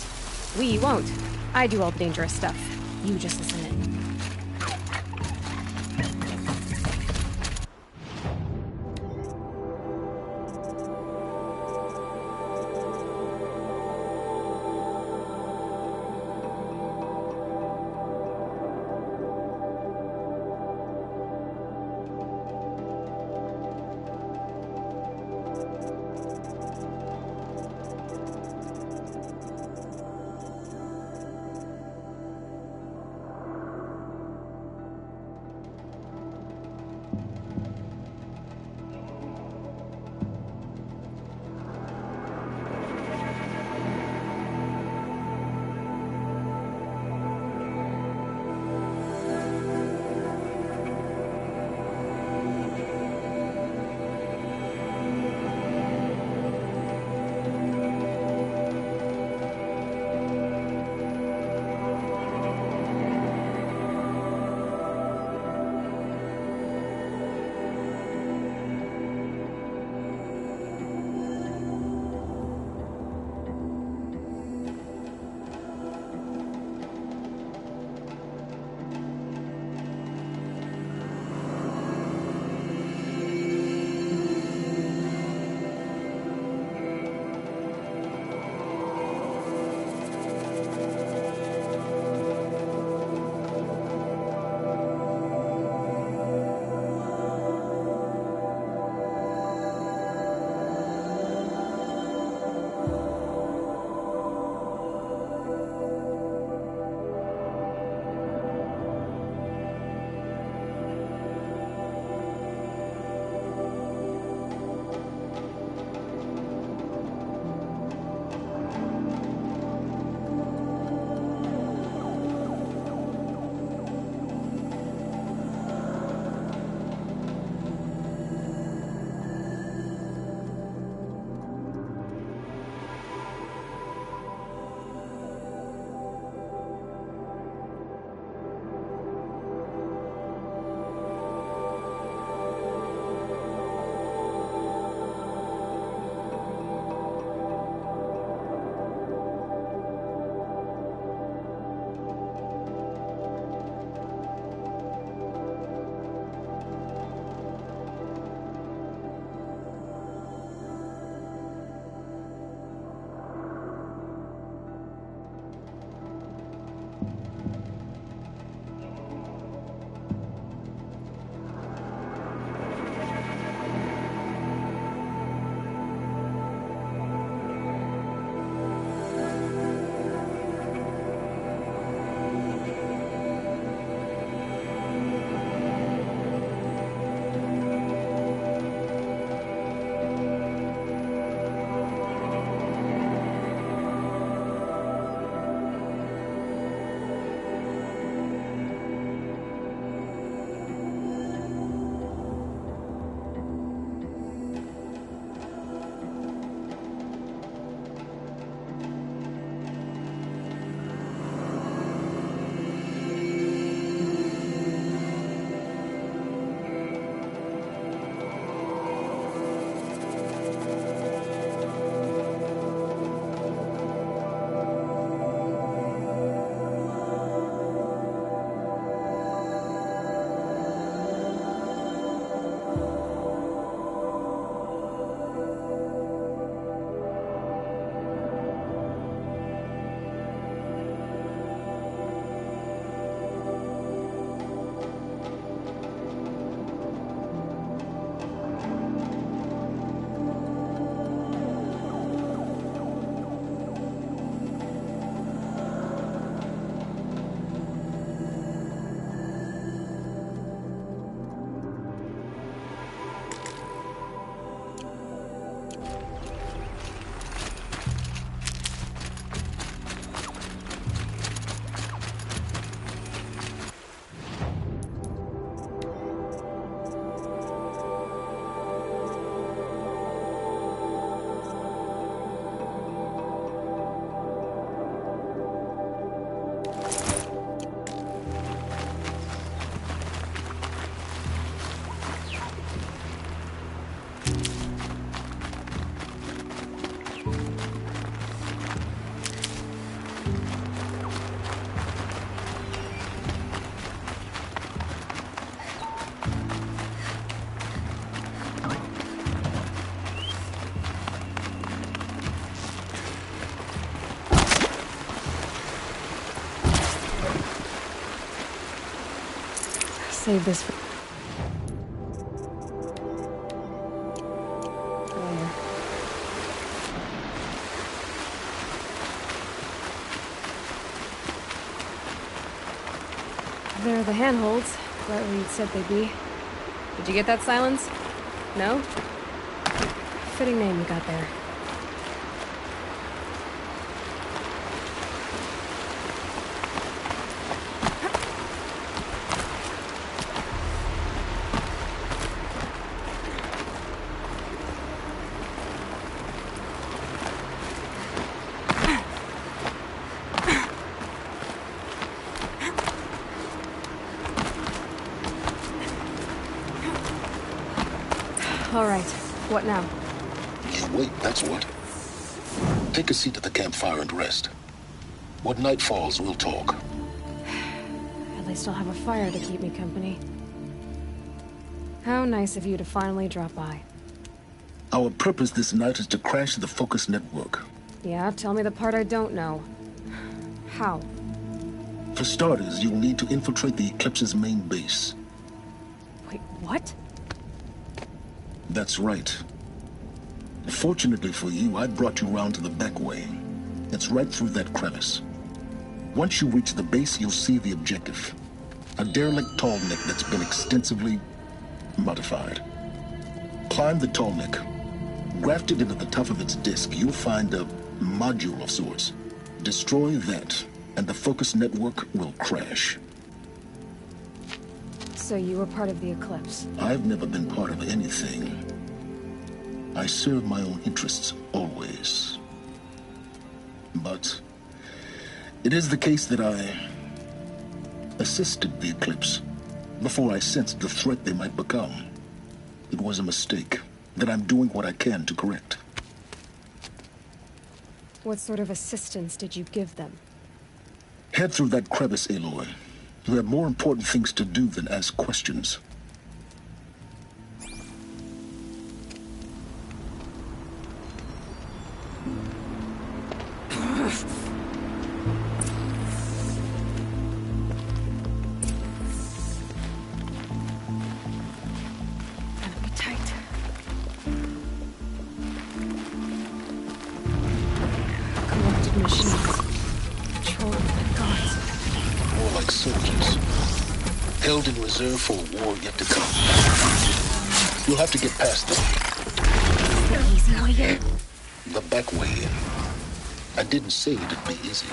We won't. I do all the dangerous stuff. You just listen in. save this for... There are the handholds, right where you'd said they'd be. Did you get that, Silence? No? Fitting name you got there. All right, what now? You wait, that's what. Take a seat at the campfire and rest. When night falls, we'll talk. At least I'll have a fire to keep me company. How nice of you to finally drop by. Our purpose this night is to crash the Focus network. Yeah, tell me the part I don't know. How? For starters, you'll need to infiltrate the Eclipse's main base. Wait, what? That's right. Fortunately for you, I brought you round to the back way. It's right through that crevice. Once you reach the base, you'll see the objective. A derelict tall neck that's been extensively modified. Climb the tall neck. Grafted into the top of its disk, you'll find a module of sorts. Destroy that, and the Focus network will crash. So you were part of the Eclipse? I've never been part of anything. I serve my own interests, always. But it is the case that I assisted the Eclipse before I sensed the threat they might become. It was a mistake that I'm doing what I can to correct. What sort of assistance did you give them? Head through that crevice, Aloy. You have more important things to do than ask questions. Gotta be tight. Corrupted machines. Controlled by gods. More like soldiers. Held in reserve for a war yet to come. You'll have to get past them. The easy way in. The back way in. I didn't say it'd be easy.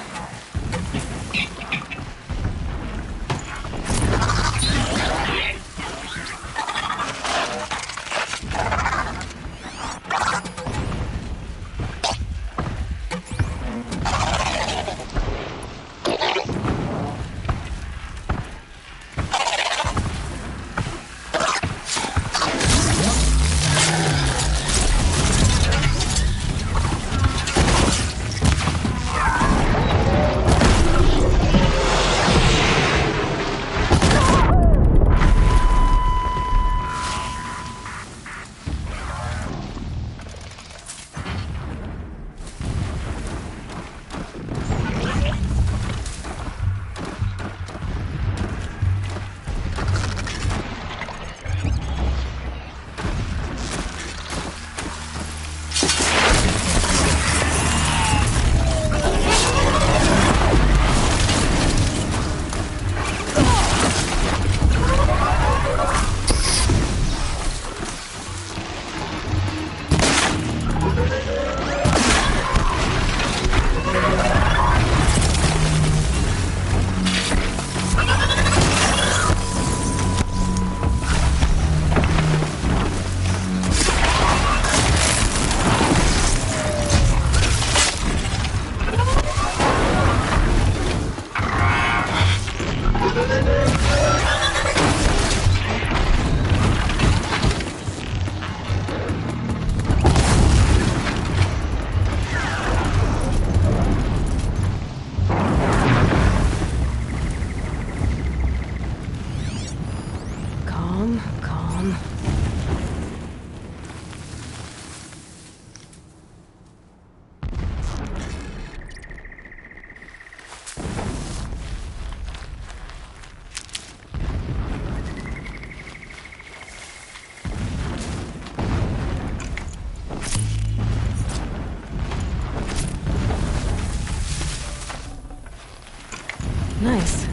Nice.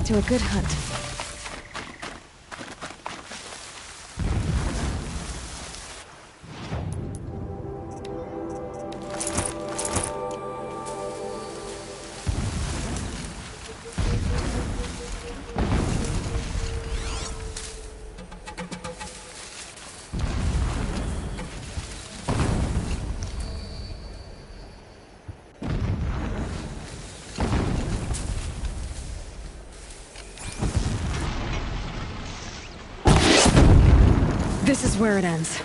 To a good hunt. This is where it ends.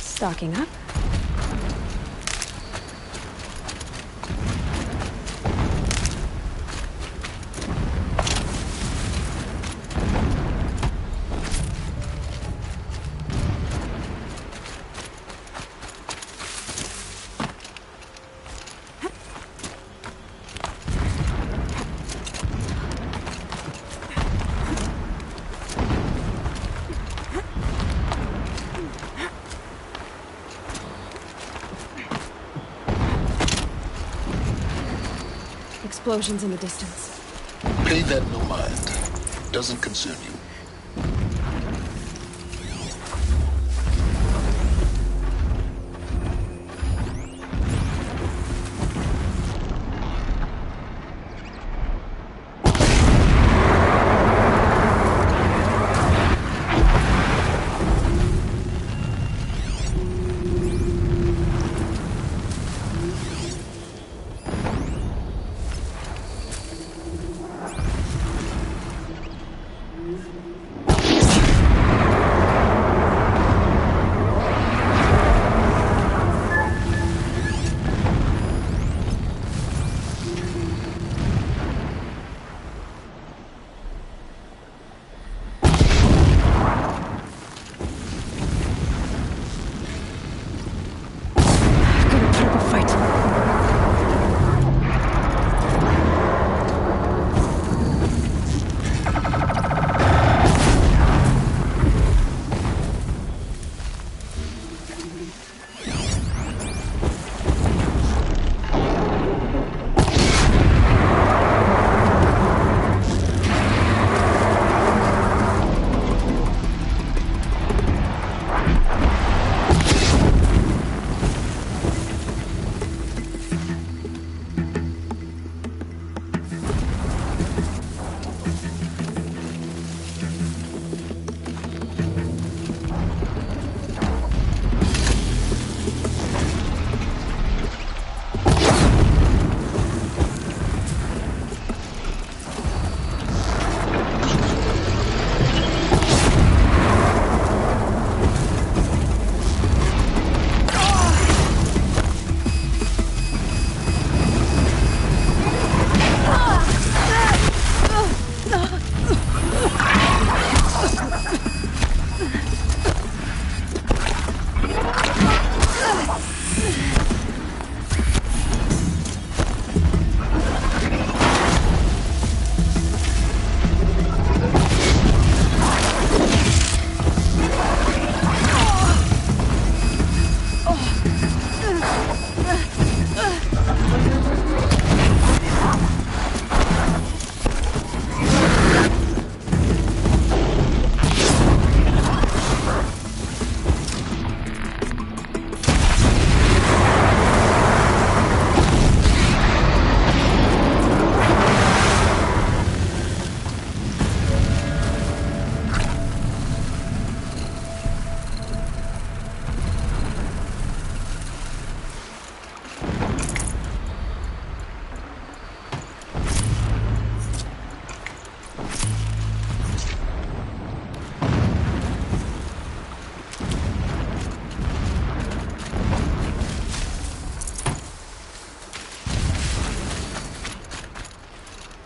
Stocking up. Explosions in the distance. Pay that no mind. Doesn't concern you.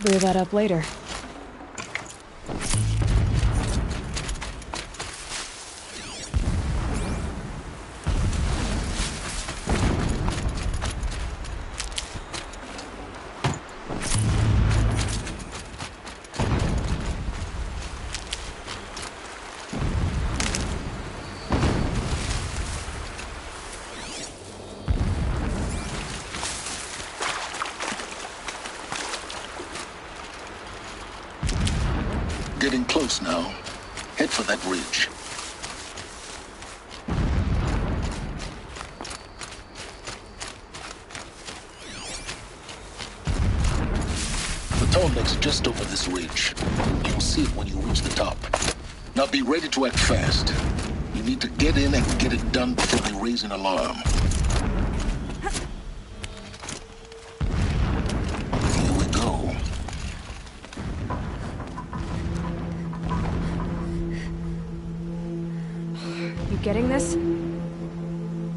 Clear that up later. getting close now. Head for that ridge. The tall neck's just over this ridge. You'll see it when you reach the top. Now be ready to act fast. You need to get in and get it done before they raise an alarm. Here we go. You getting this?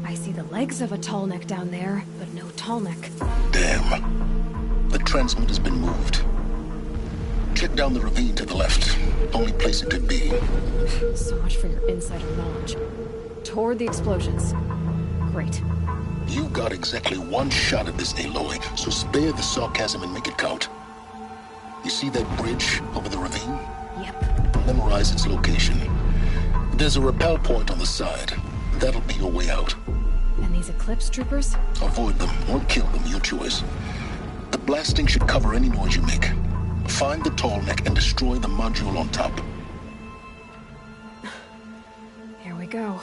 I see the legs of a tall neck down there, but no tall neck. Damn. The transmitter's been moved. Check down the ravine to the left. Only place it could be. So much for your insider knowledge. Toward the explosions. Great. You got exactly one shot at this, Aloy, so spare the sarcasm and make it count. You see that bridge over the ravine? Yep. Memorize its location. There's a rappel point on the side. That'll be your way out. And these Eclipse troopers? Avoid them or kill them, your choice. The blasting should cover any noise you make. Find the tall neck and destroy the module on top. Here we go.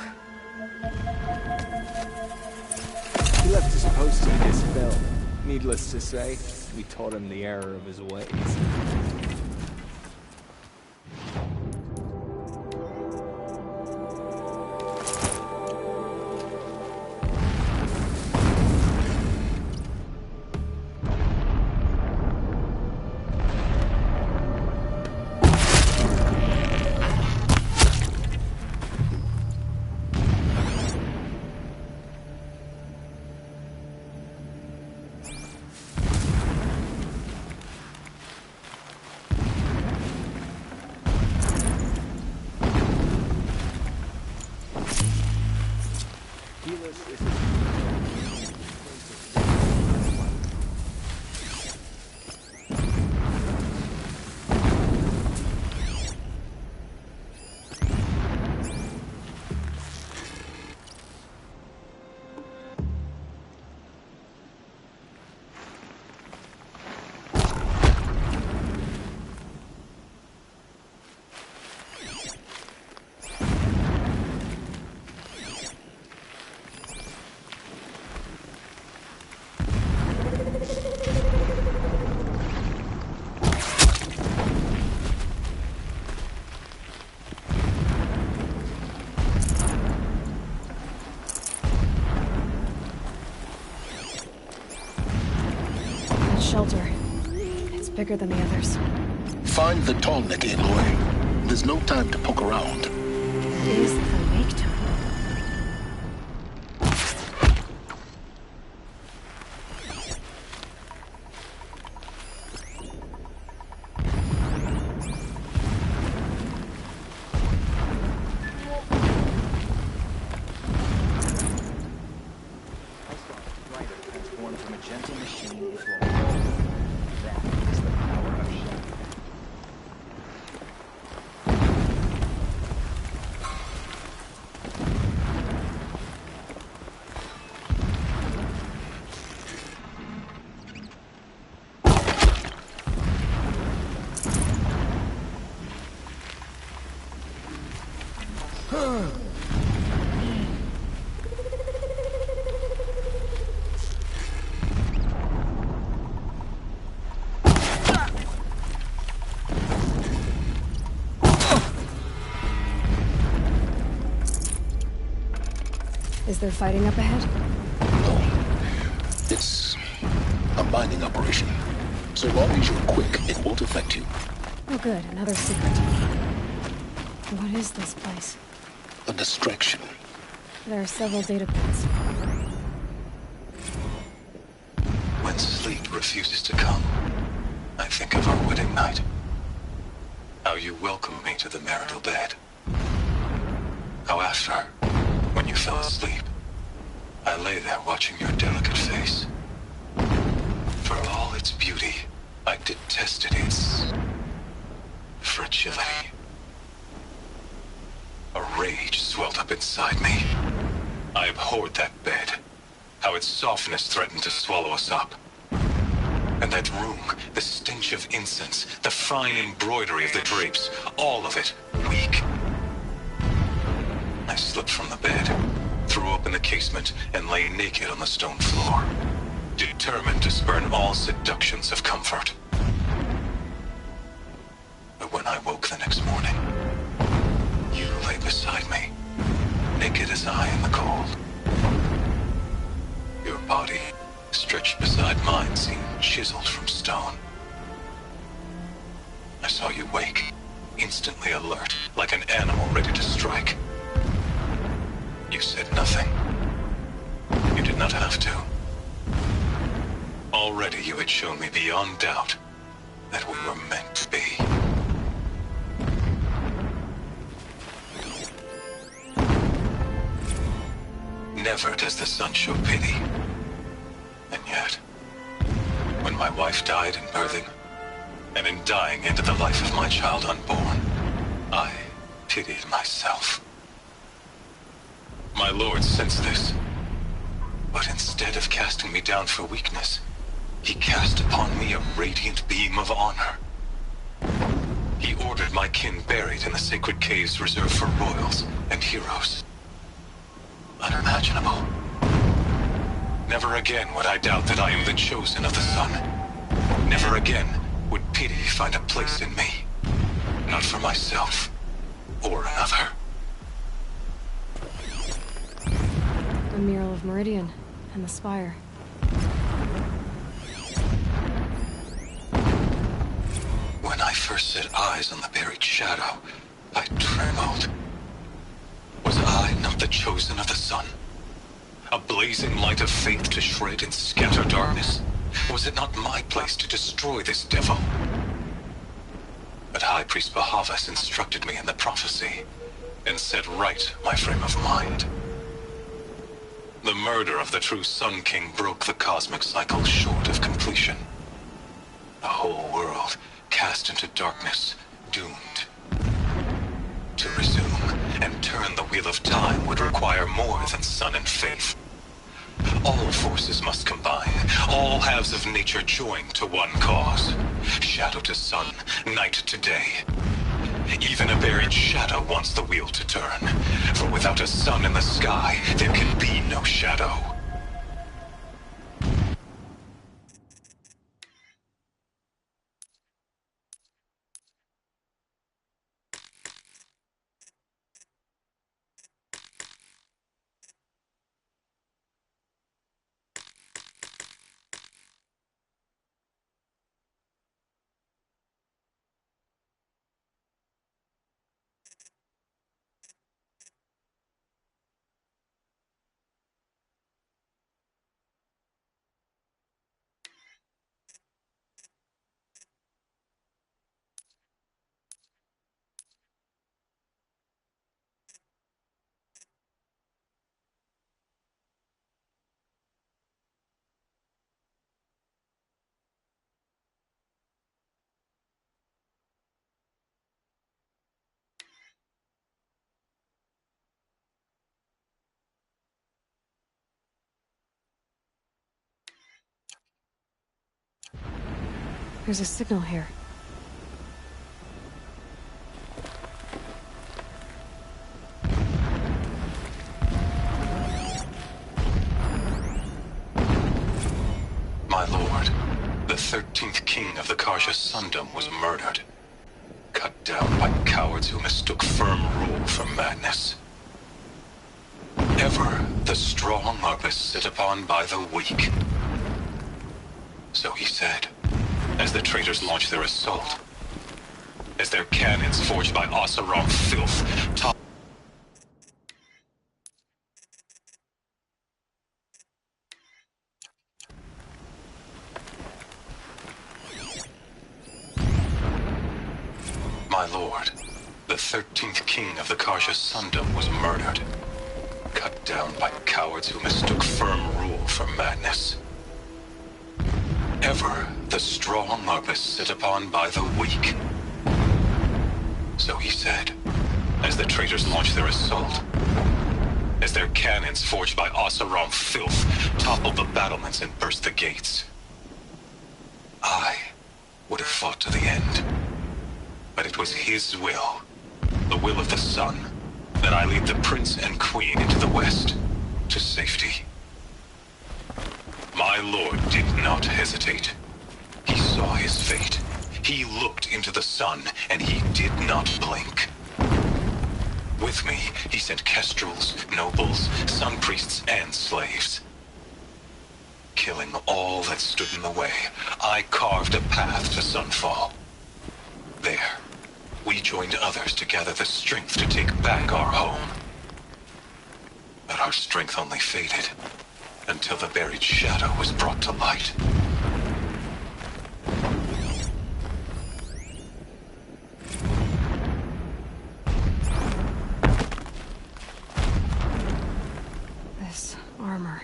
He left his post in this film. Needless to say, we taught him the error of his ways. Shelter. It's bigger than the others. Find the tall neck, Aloy. There's no time to poke around. That is the wake time. Is there fighting up ahead? No. It's a mining operation. So long as you're quick, it won't affect you. Oh good, another secret. What is this place? A distraction. There are several data points. When sleep refuses to come, I think of our wedding night. How you welcomed me to the marital bed. How after, when you fell asleep, I lay there watching your delicate face. For all its beauty, I detested its fragility. A rage swelled up inside me. I abhorred that bed. How its softness threatened to swallow us up. And that room, the stench of incense, the fine embroidery of the drapes, all of it weak. I slipped from the bed, threw open the casement, and lay naked on the stone floor, determined to spurn all seductions of comfort. But when I woke the next morning, you lay beside me, naked as I in the cold. Your body, stretched beside mine, seemed chiseled from stone. I saw you wake, instantly alert, like an animal ready to strike. You said nothing. You did not have to. Already you had shown me beyond doubt that we were meant to be. Never does the sun show pity. And yet, when my wife died in birthing, and in dying into the life of my child unborn, I pitied myself. My lord sensed this, but instead of casting me down for weakness, he cast upon me a radiant beam of honor. He ordered my kin buried in the sacred caves reserved for royals and heroes. Unimaginable. Never again would I doubt that I am the chosen of the sun. Never again would pity find a place in me. Not for myself or another. The mural of Meridian and the spire. When I first set eyes on the buried shadow, I trembled. Was I not the chosen of the sun? A blazing light of faith to shred and scatter darkness? Was it not my place to destroy this devil? But High Priest Bahavas instructed me in the prophecy, and set right my frame of mind. The murder of the true Sun King broke the cosmic cycle short of completion. The whole world cast into darkness, doomed. To resume and turn the wheel of time would require more than sun and faith. All forces must combine, all halves of nature join to one cause. Shadow to sun, night to day. Even a buried shadow wants the wheel to turn, for without a sun in the sky, there can be no shadow. There's a signal here. My lord, the 13th king of the Karja Sundom was murdered. Cut down by cowards who mistook firm rule for madness. Ever the strong are beset upon by the weak. So he said, as the traitors launched their assault. As their cannons forged by Oseram filth top. My lord, the 13th king of the Karja Sundom was murdered. Cut down by cowards who mistook firm rule for madness. Ever the strong are beset upon by the weak. So he said, as the traitors launched their assault. As their cannons forged by Oseram filth toppled the battlements and burst the gates. I would have fought to the end. But it was his will, the will of the sun, that I lead the prince and queen into the west, to safety. My lord did not hesitate. He saw his fate. He looked into the sun, and he did not blink. With me, he sent kestrels, nobles, sun priests, and slaves. Killing all that stood in the way, I carved a path to Sunfall. There, we joined others to gather the strength to take back our home. But our strength only faded, until the buried shadow was brought to light. This armor.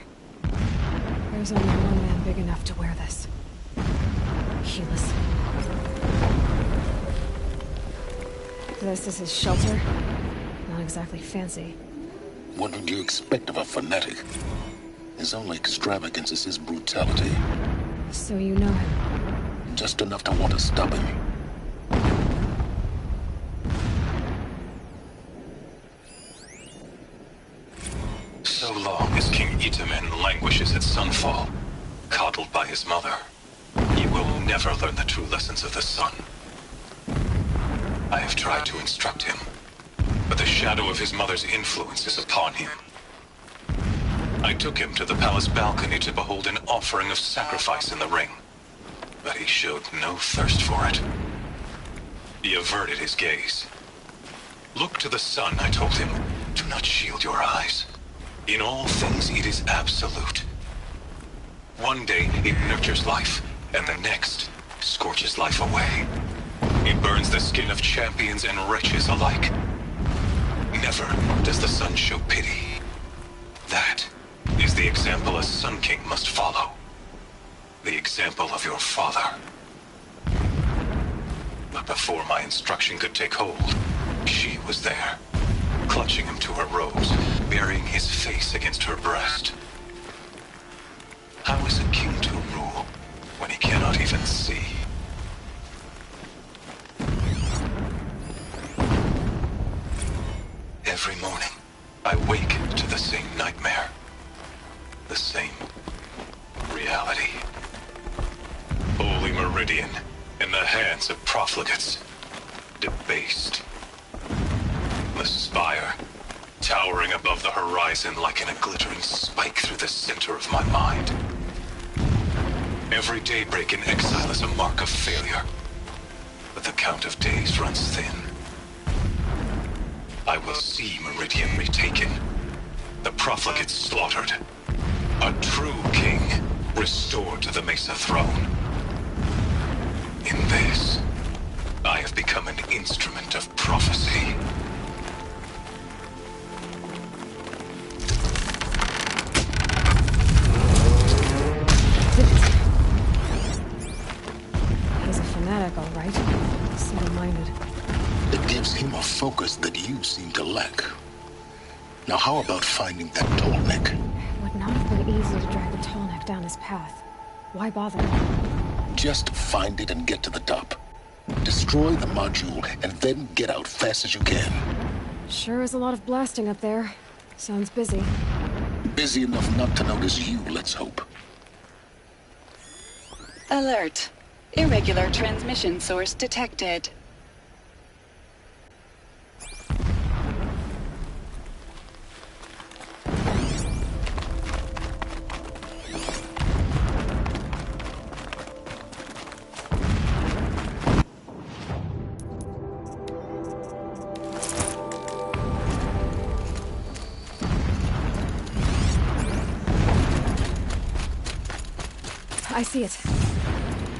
There's only one man big enough to wear this. Keyless. This is his shelter. Not exactly fancy. What would you expect of a fanatic? His only extravagance is his brutality. So you know him? Just enough to want to stop him. So long as King Itamen languishes at Sunfall, coddled by his mother, he will never learn the true lessons of the sun. I have tried to instruct him, but the shadow of his mother's influence is upon him. I took him to the palace balcony to behold an offering of sacrifice in the ring, but he showed no thirst for it. He averted his gaze. Look to the sun, I told him. Do not shield your eyes. In all things, it is absolute. One day, it nurtures life, and the next, scorches life away. It burns the skin of champions and wretches alike. Never does the sun show pity. That is the example a Sun King must follow. The example of your father. But before my instruction could take hold, she was there, clutching him to her robes, burying his face against her breast. How is a king to rule when he cannot even see? Every morning, I wake to the same nightmare. The same reality. Holy Meridian, in the hands of profligates, debased. The spire, towering above the horizon like a glittering spike through the center of my mind. Every daybreak in exile is a mark of failure, but the count of days runs thin. I will see Meridian retaken, the profligates slaughtered, a true king restored to the Mesa throne. In this, I have become an instrument of prophecy. He's a fanatic, all right. Single-minded. It gives him a focus that you seem to lack. Now how about finding that tall neck? It would not have been easy to drag the tall neck down his path. Why bother? Just find it and get to the top. Destroy the module and then get out fast as you can. Sure is a lot of blasting up there. Sounds busy. Busy enough not to notice you, let's hope. Alert. Irregular transmission source detected. I see it.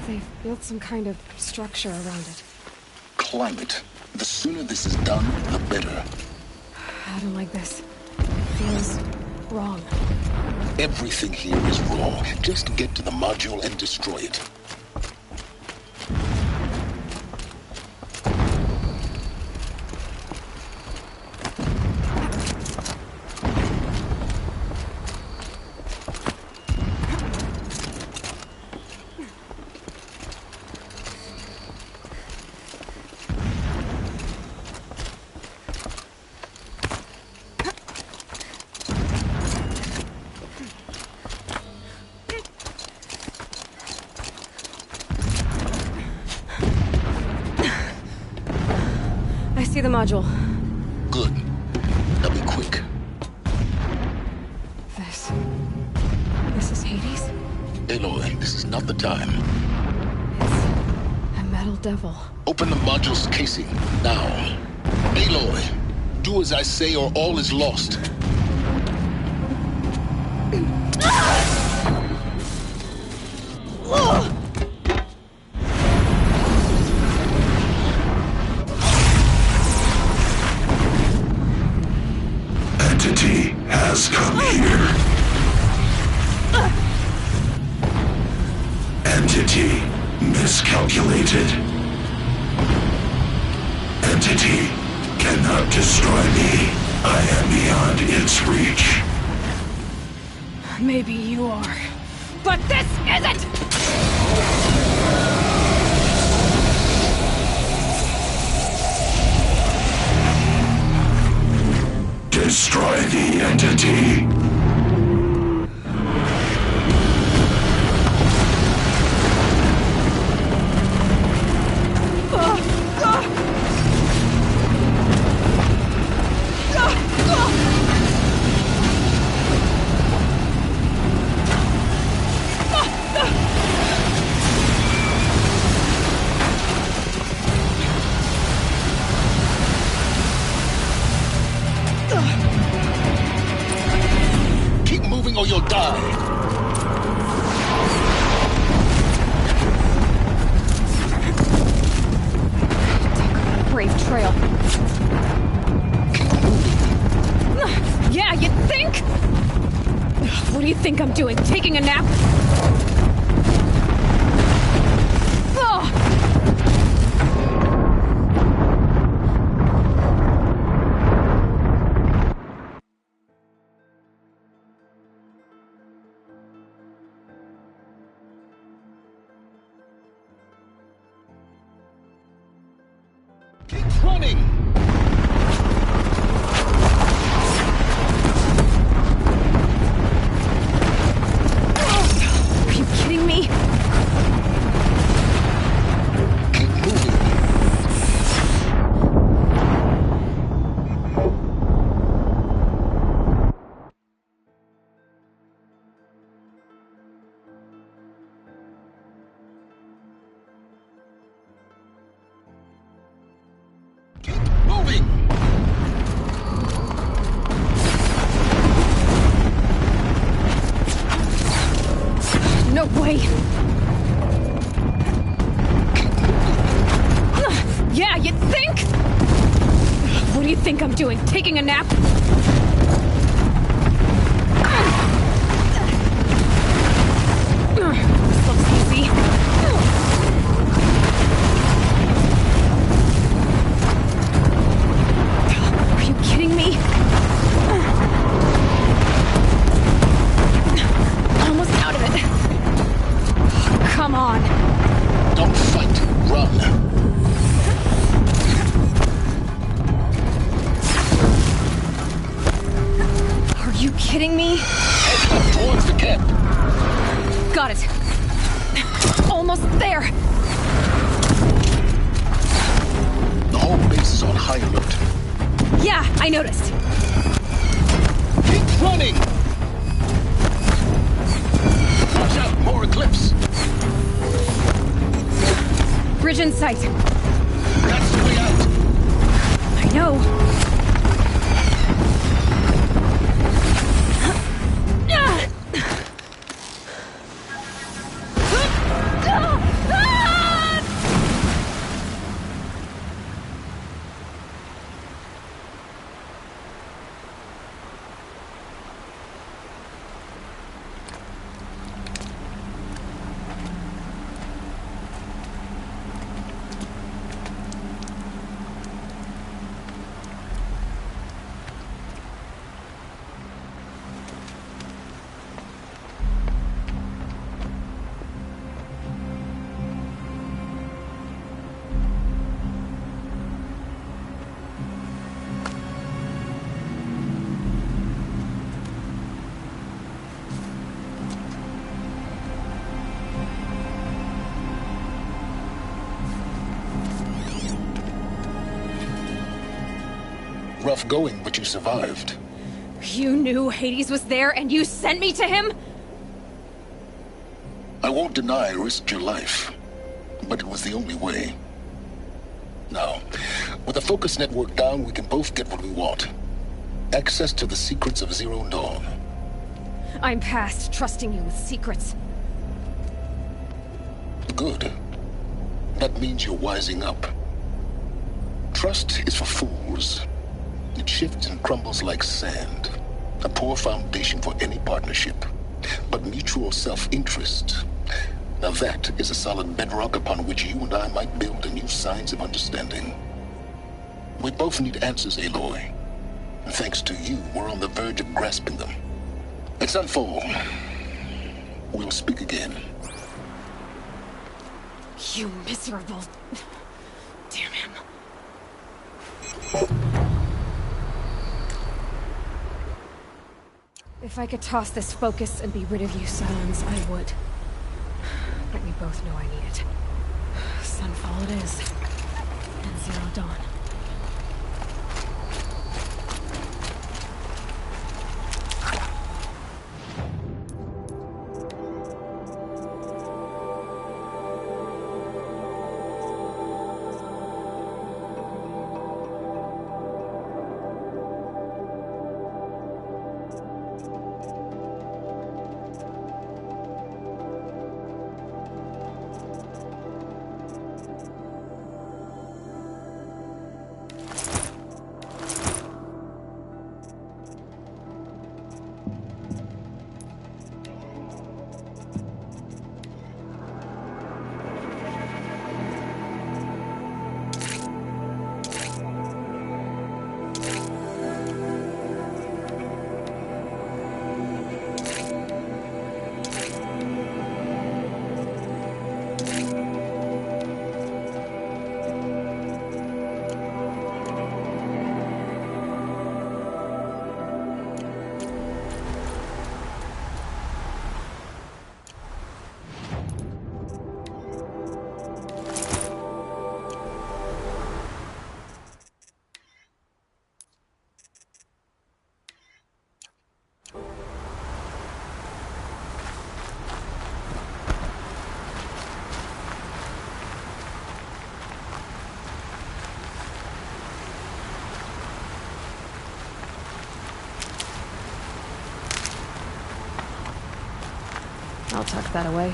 They've built some kind of structure around it. Climate. The sooner this is done, the better. I don't like this. It feels wrong. Everything here is wrong. Just get to the module and destroy it. see the module. Good. Now be quick. This is Hades? Aloy, this is not the time. It's a metal devil. Open the module's casing, now. Aloy, do as I say or all is lost. Entity has come here. Entity miscalculated. Entity cannot destroy me. I am beyond its reach. Maybe you are. But this isn't! Destroy the entity. Keep moving or you'll die. Brave trail. Yeah, you think? What do you think I'm doing? Taking a nap? Keep running! Are you kidding me? Keep moving. Keep moving! No way! Yeah, you think? What do you think I'm doing? Taking a nap? This looks easy. Are you kidding me? Almost out of it. Come on. Don't fight, run. Are you kidding me? Head left towards the camp. Got it. Almost there. The whole base is on high alert. Yeah, I noticed. Keep running! Watch out, more eclipse. Bridge in sight. That's the way out. I know. Rough going, but you survived. You knew Hades was there and you sent me to him? I won't deny I risked your life, but it was the only way. Now, with the focus network down, we can both get what we want. Access to the secrets of Zero Dawn. I'm past trusting you with secrets. Good. That means you're wising up. Trust is for fools. It shifts and crumbles like sand. A poor foundation for any partnership. But mutual self-interest, now that is a solid bedrock upon which you and I might build a new science of understanding. We both need answers, Aloy. And thanks to you, we're on the verge of grasping them. At Sunfall, we'll speak again. You miserable... Damn him. If I could toss this focus and be rid of you, Silence, I would. But we both know I need it. Sunfall it is. And Zero Dawn. I'll tuck that away.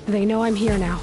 They know I'm here now.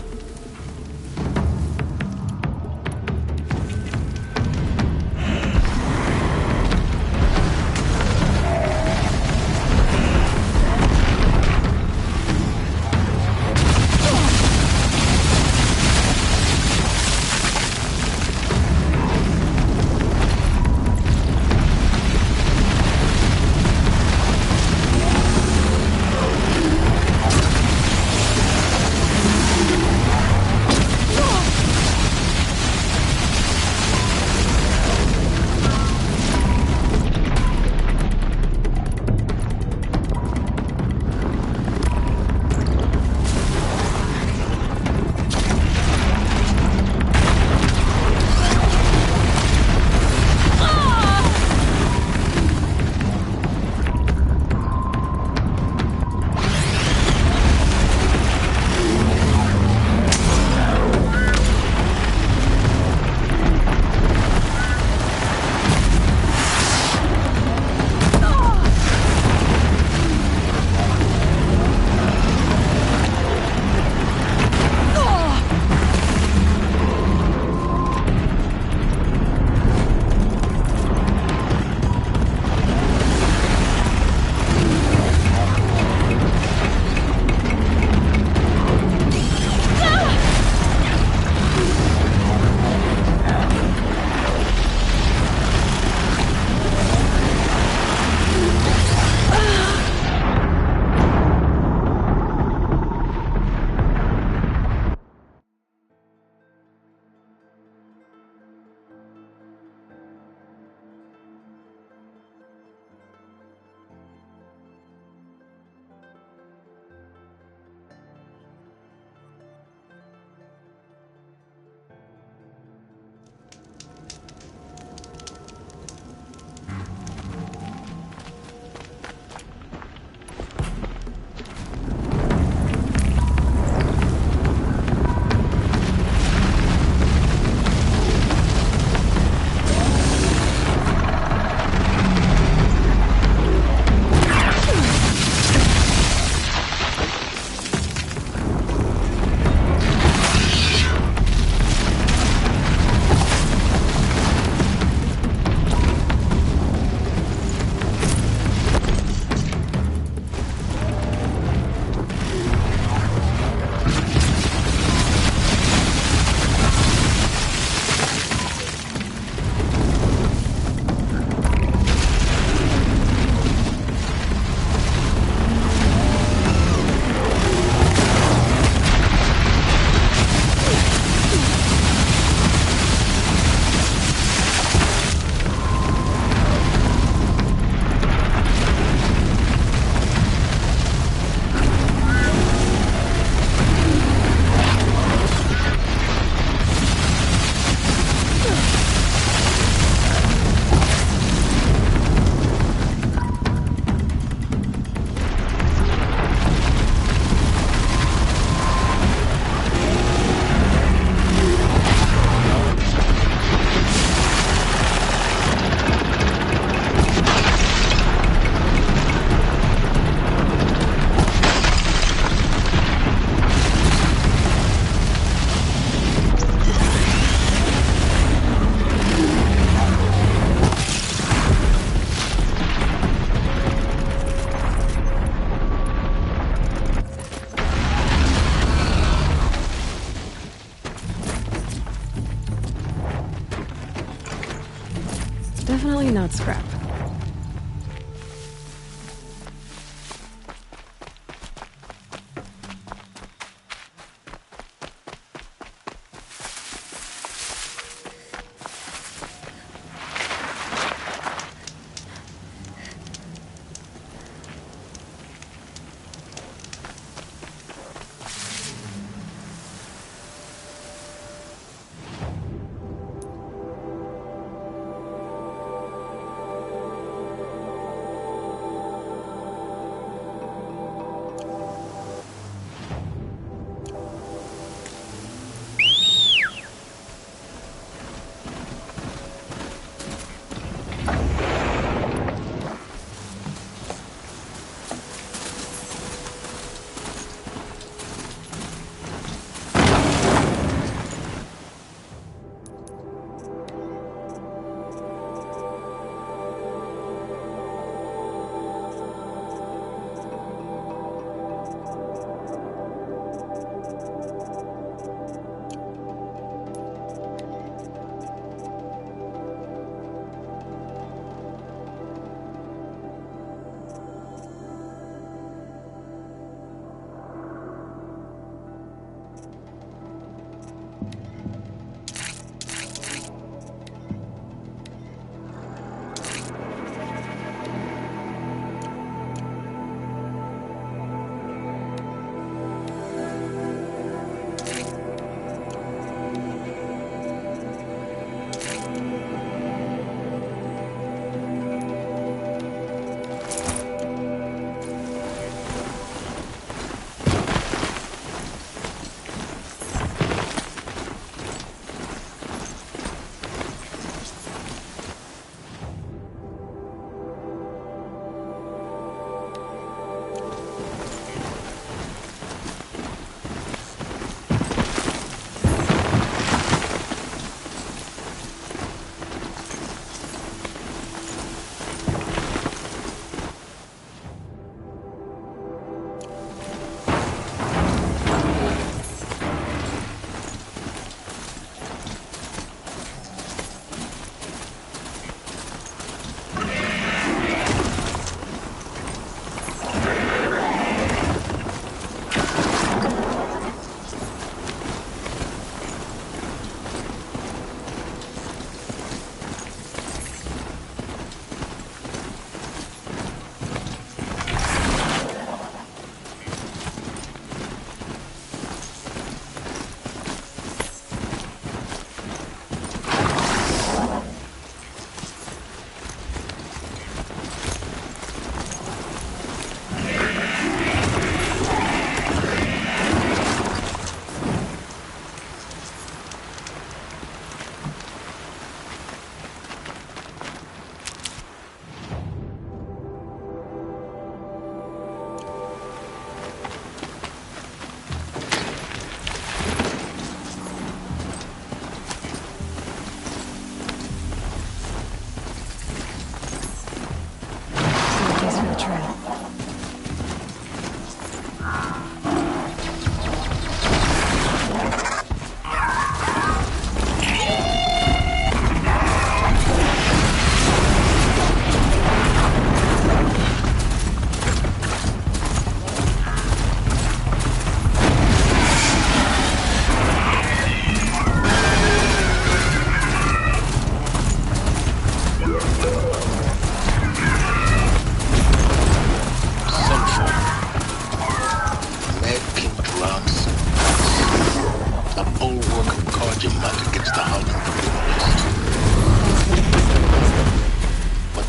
Definitely not scrap.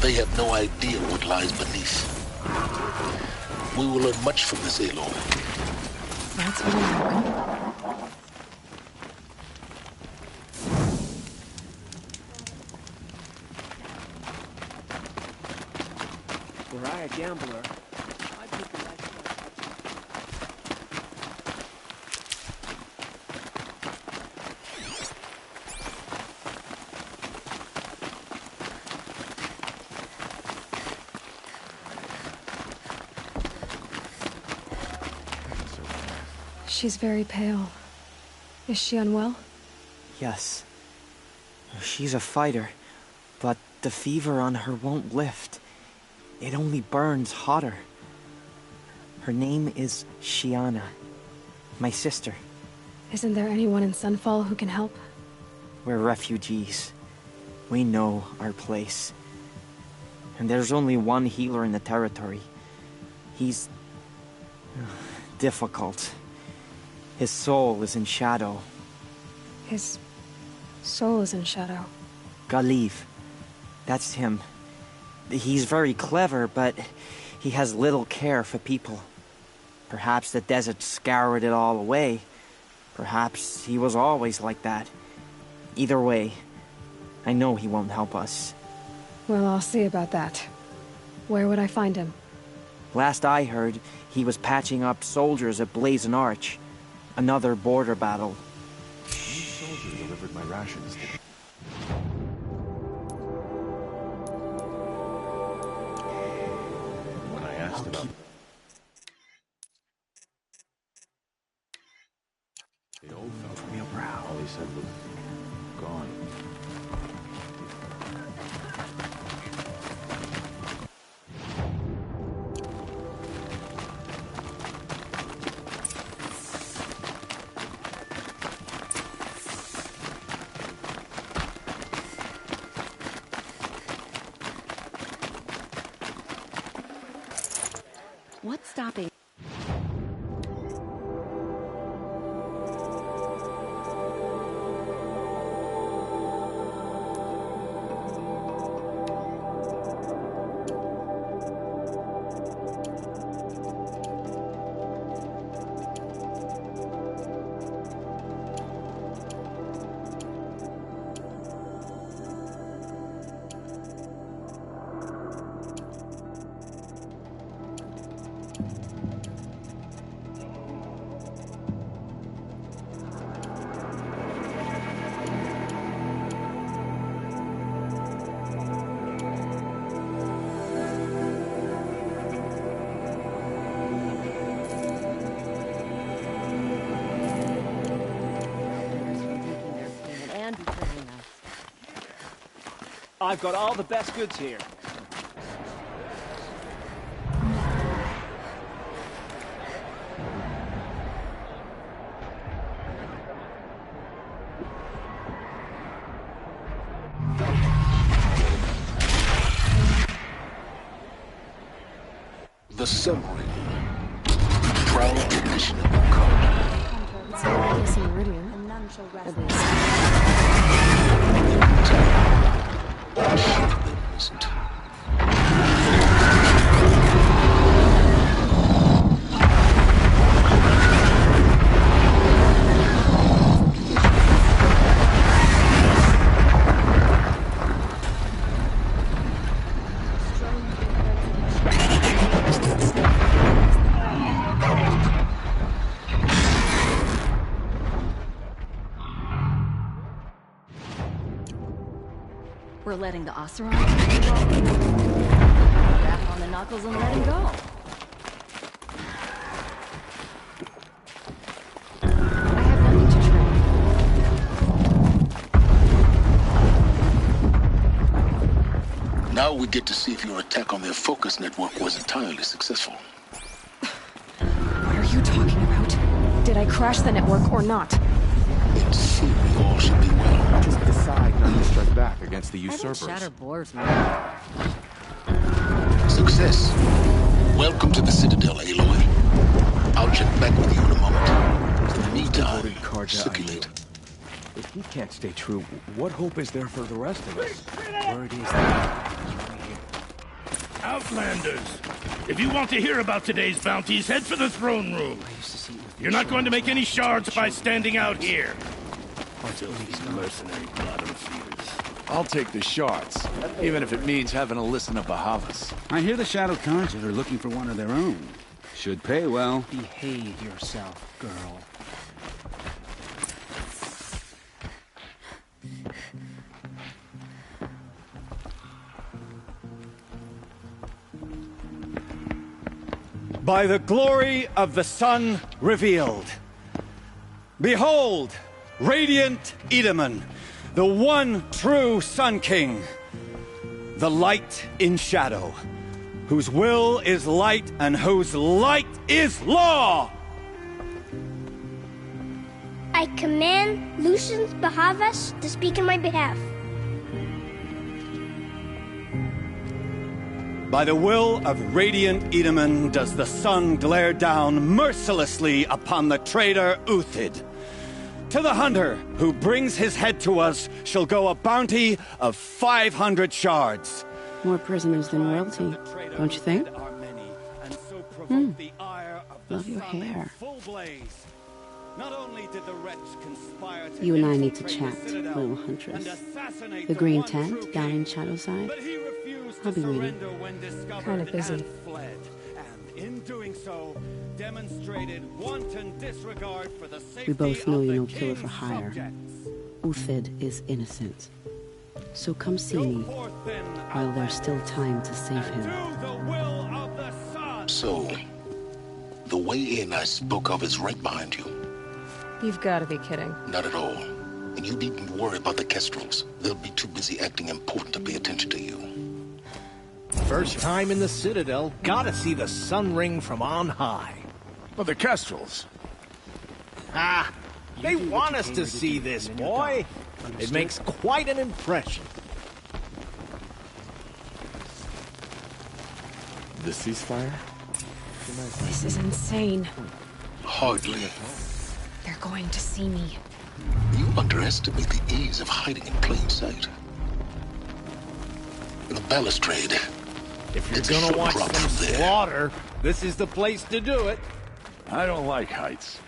They have no idea what lies beneath. We will learn much from this Aloy. That's what I'm hoping. Were I a gambler, I'd pick a lifestyle. She's very pale. Is she unwell? Yes. She's a fighter. But the fever on her won't lift. It only burns hotter. Her name is Shiana. My sister. Isn't there anyone in Sunfall who can help? We're refugees. We know our place. And there's only one healer in the territory. He's... difficult. His soul is in shadow. His soul is in shadow. Galiv. That's him. He's very clever, but he has little care for people. Perhaps the desert scoured it all away. Perhaps he was always like that. Either way, I know he won't help us. Well, I'll see about that. Where would I find him? Last I heard, he was patching up soldiers at Blazon Arch. Another border battle. Soldier delivered my rations today. When I asked about the old fellow from your brow, all he said was gone. What's stopping? I've got all the best goods here. The submarine. Proud tradition of Wakanda. It's not place in Meridian. And none shall rest. I should have been listened to. We're letting the Oseram grab on the knuckles and let him go. I have nothing to trade. Now we get to see if your attack on their focus network was entirely successful. What are you talking about? Did I crash the network or not? In theory, all should be well. Just decide not to strike back against the usurpers. Shatter bores me. Success. Welcome to the Citadel, Aloy. I'll check back with you in a moment. In the meantime, circulate. If he can't stay true, what hope is there for the rest of us? Word is that he's right here. Outlanders! If you want to hear about today's bounties, head for the throne room. You're not going to make any shards by standing out here. Filthy mercenary bottom feeders. I'll take the shards, even if it means having to listen to Bahavas. I hear the Shadow Khans are looking for one of their own. Should pay well. Behave yourself, girl. By the glory of the sun revealed. Behold, radiant Edaman, the one true Sun King. the light in shadow, whose will is light and whose light is law! I command Lucius Bahavas to speak in my behalf. By the will of radiant Edaman does the sun glare down mercilessly upon the traitor Uthid. To the hunter who brings his head to us shall go a bounty of 500 shards. More prisoners than royalty, don't you think? Love your hair. You and I need to chat, little huntress. The green tent down in Shadowside. I'll be waiting. Kind of busy. In doing so, demonstrated wanton disregard for the safety We both know of you're the no killer king's for hire. subjects. Uthid is innocent. So come see me while there's still time to save him. So, the way in I spoke of is right behind you. You've got to be kidding. Not at all. And you needn't worry about the Kestrels. They'll be too busy acting important to pay attention to you. First time in the Citadel, gotta see the sun ring from on high. Well, the Kestrels. Ah, they want us to see this, boy. It makes quite an impression. The ceasefire? This is insane. Hardly. They're going to see me. You underestimate the ease of hiding in plain sight. The balustrade. If you're gonna watch some slaughter, this is the place to do it. I don't like heights.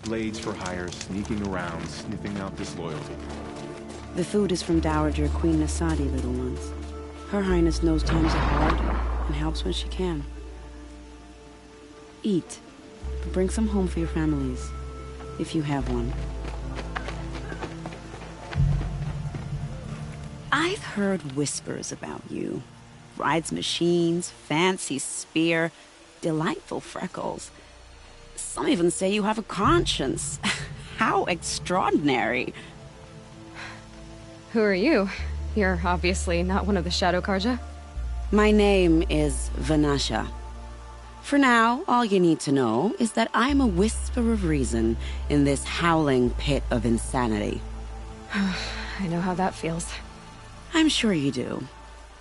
Blades for hire sneaking around, sniffing out disloyalty. The food is from Dowager Queen Nasadi, little ones. Her Highness knows times are hard and helps when she can. Eat, but bring some home for your families, if you have one. I've heard whispers about you. Rides machines, fancy spear, delightful freckles. Some even say you have a conscience. How extraordinary. Who are you? You're obviously not one of the Shadow Karja. My name is Vanasha. For now, all you need to know is that I'm a whisper of reason in this howling pit of insanity. I know how that feels. I'm sure you do.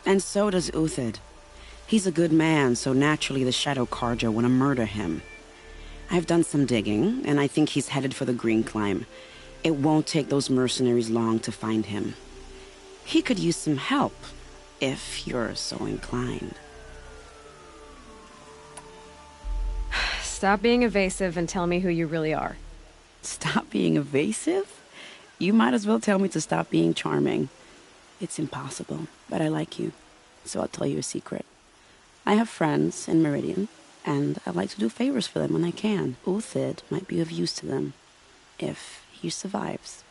And so does Uthid. He's a good man, so naturally the Shadow Karja want to murder him. I've done some digging, and I think he's headed for the Green Climb. It won't take those mercenaries long to find him. He could use some help, if you're so inclined. Stop being evasive and tell me who you really are. Stop being evasive? You might as well tell me to stop being charming. It's impossible, but I like you, so I'll tell you a secret. I have friends in Meridian, and I like to do favors for them when I can. Uthid might be of use to them, if he survives.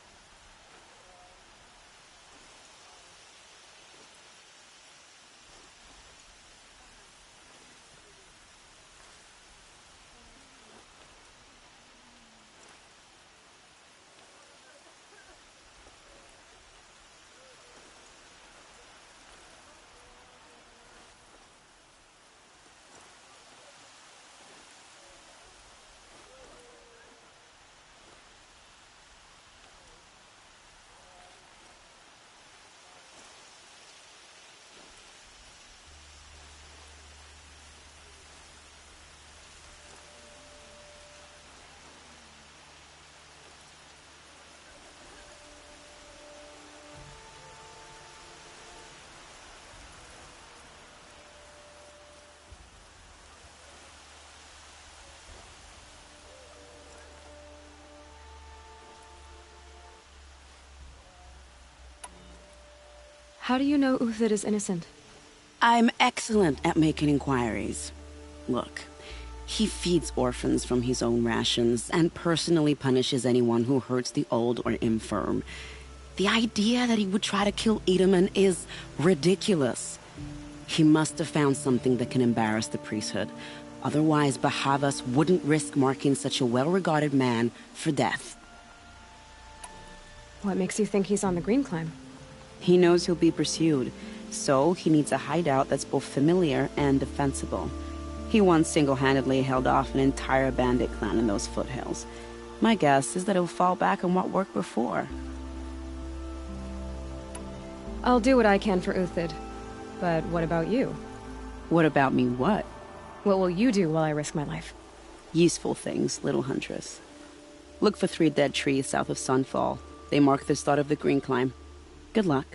How do you know Uthid is innocent? I'm excellent at making inquiries. Look, he feeds orphans from his own rations and personally punishes anyone who hurts the old or infirm. The idea that he would try to kill Edelman is ridiculous. He must have found something that can embarrass the priesthood. Otherwise, Bahavas wouldn't risk marking such a well-regarded man for death. What makes you think he's on the Green Climb? He knows he'll be pursued, so he needs a hideout that's both familiar and defensible. He once single-handedly held off an entire bandit clan in those foothills. My guess is that he'll fall back on what worked before. I'll do what I can for Uthid. But what about you? What about me what? What will you do while I risk my life? Useful things, little huntress. Look for 3 dead trees south of Sunfall. They mark the start of the Green Climb. Good luck.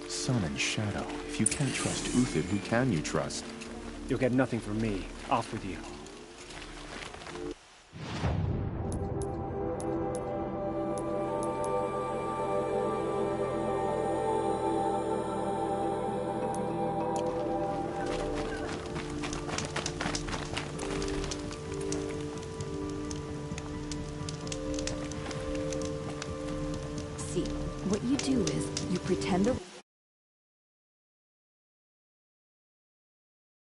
Sun and Shadow. If you can't trust Uthid, who can you trust? You'll get nothing from me. Off with you. See, what you do is you pretend the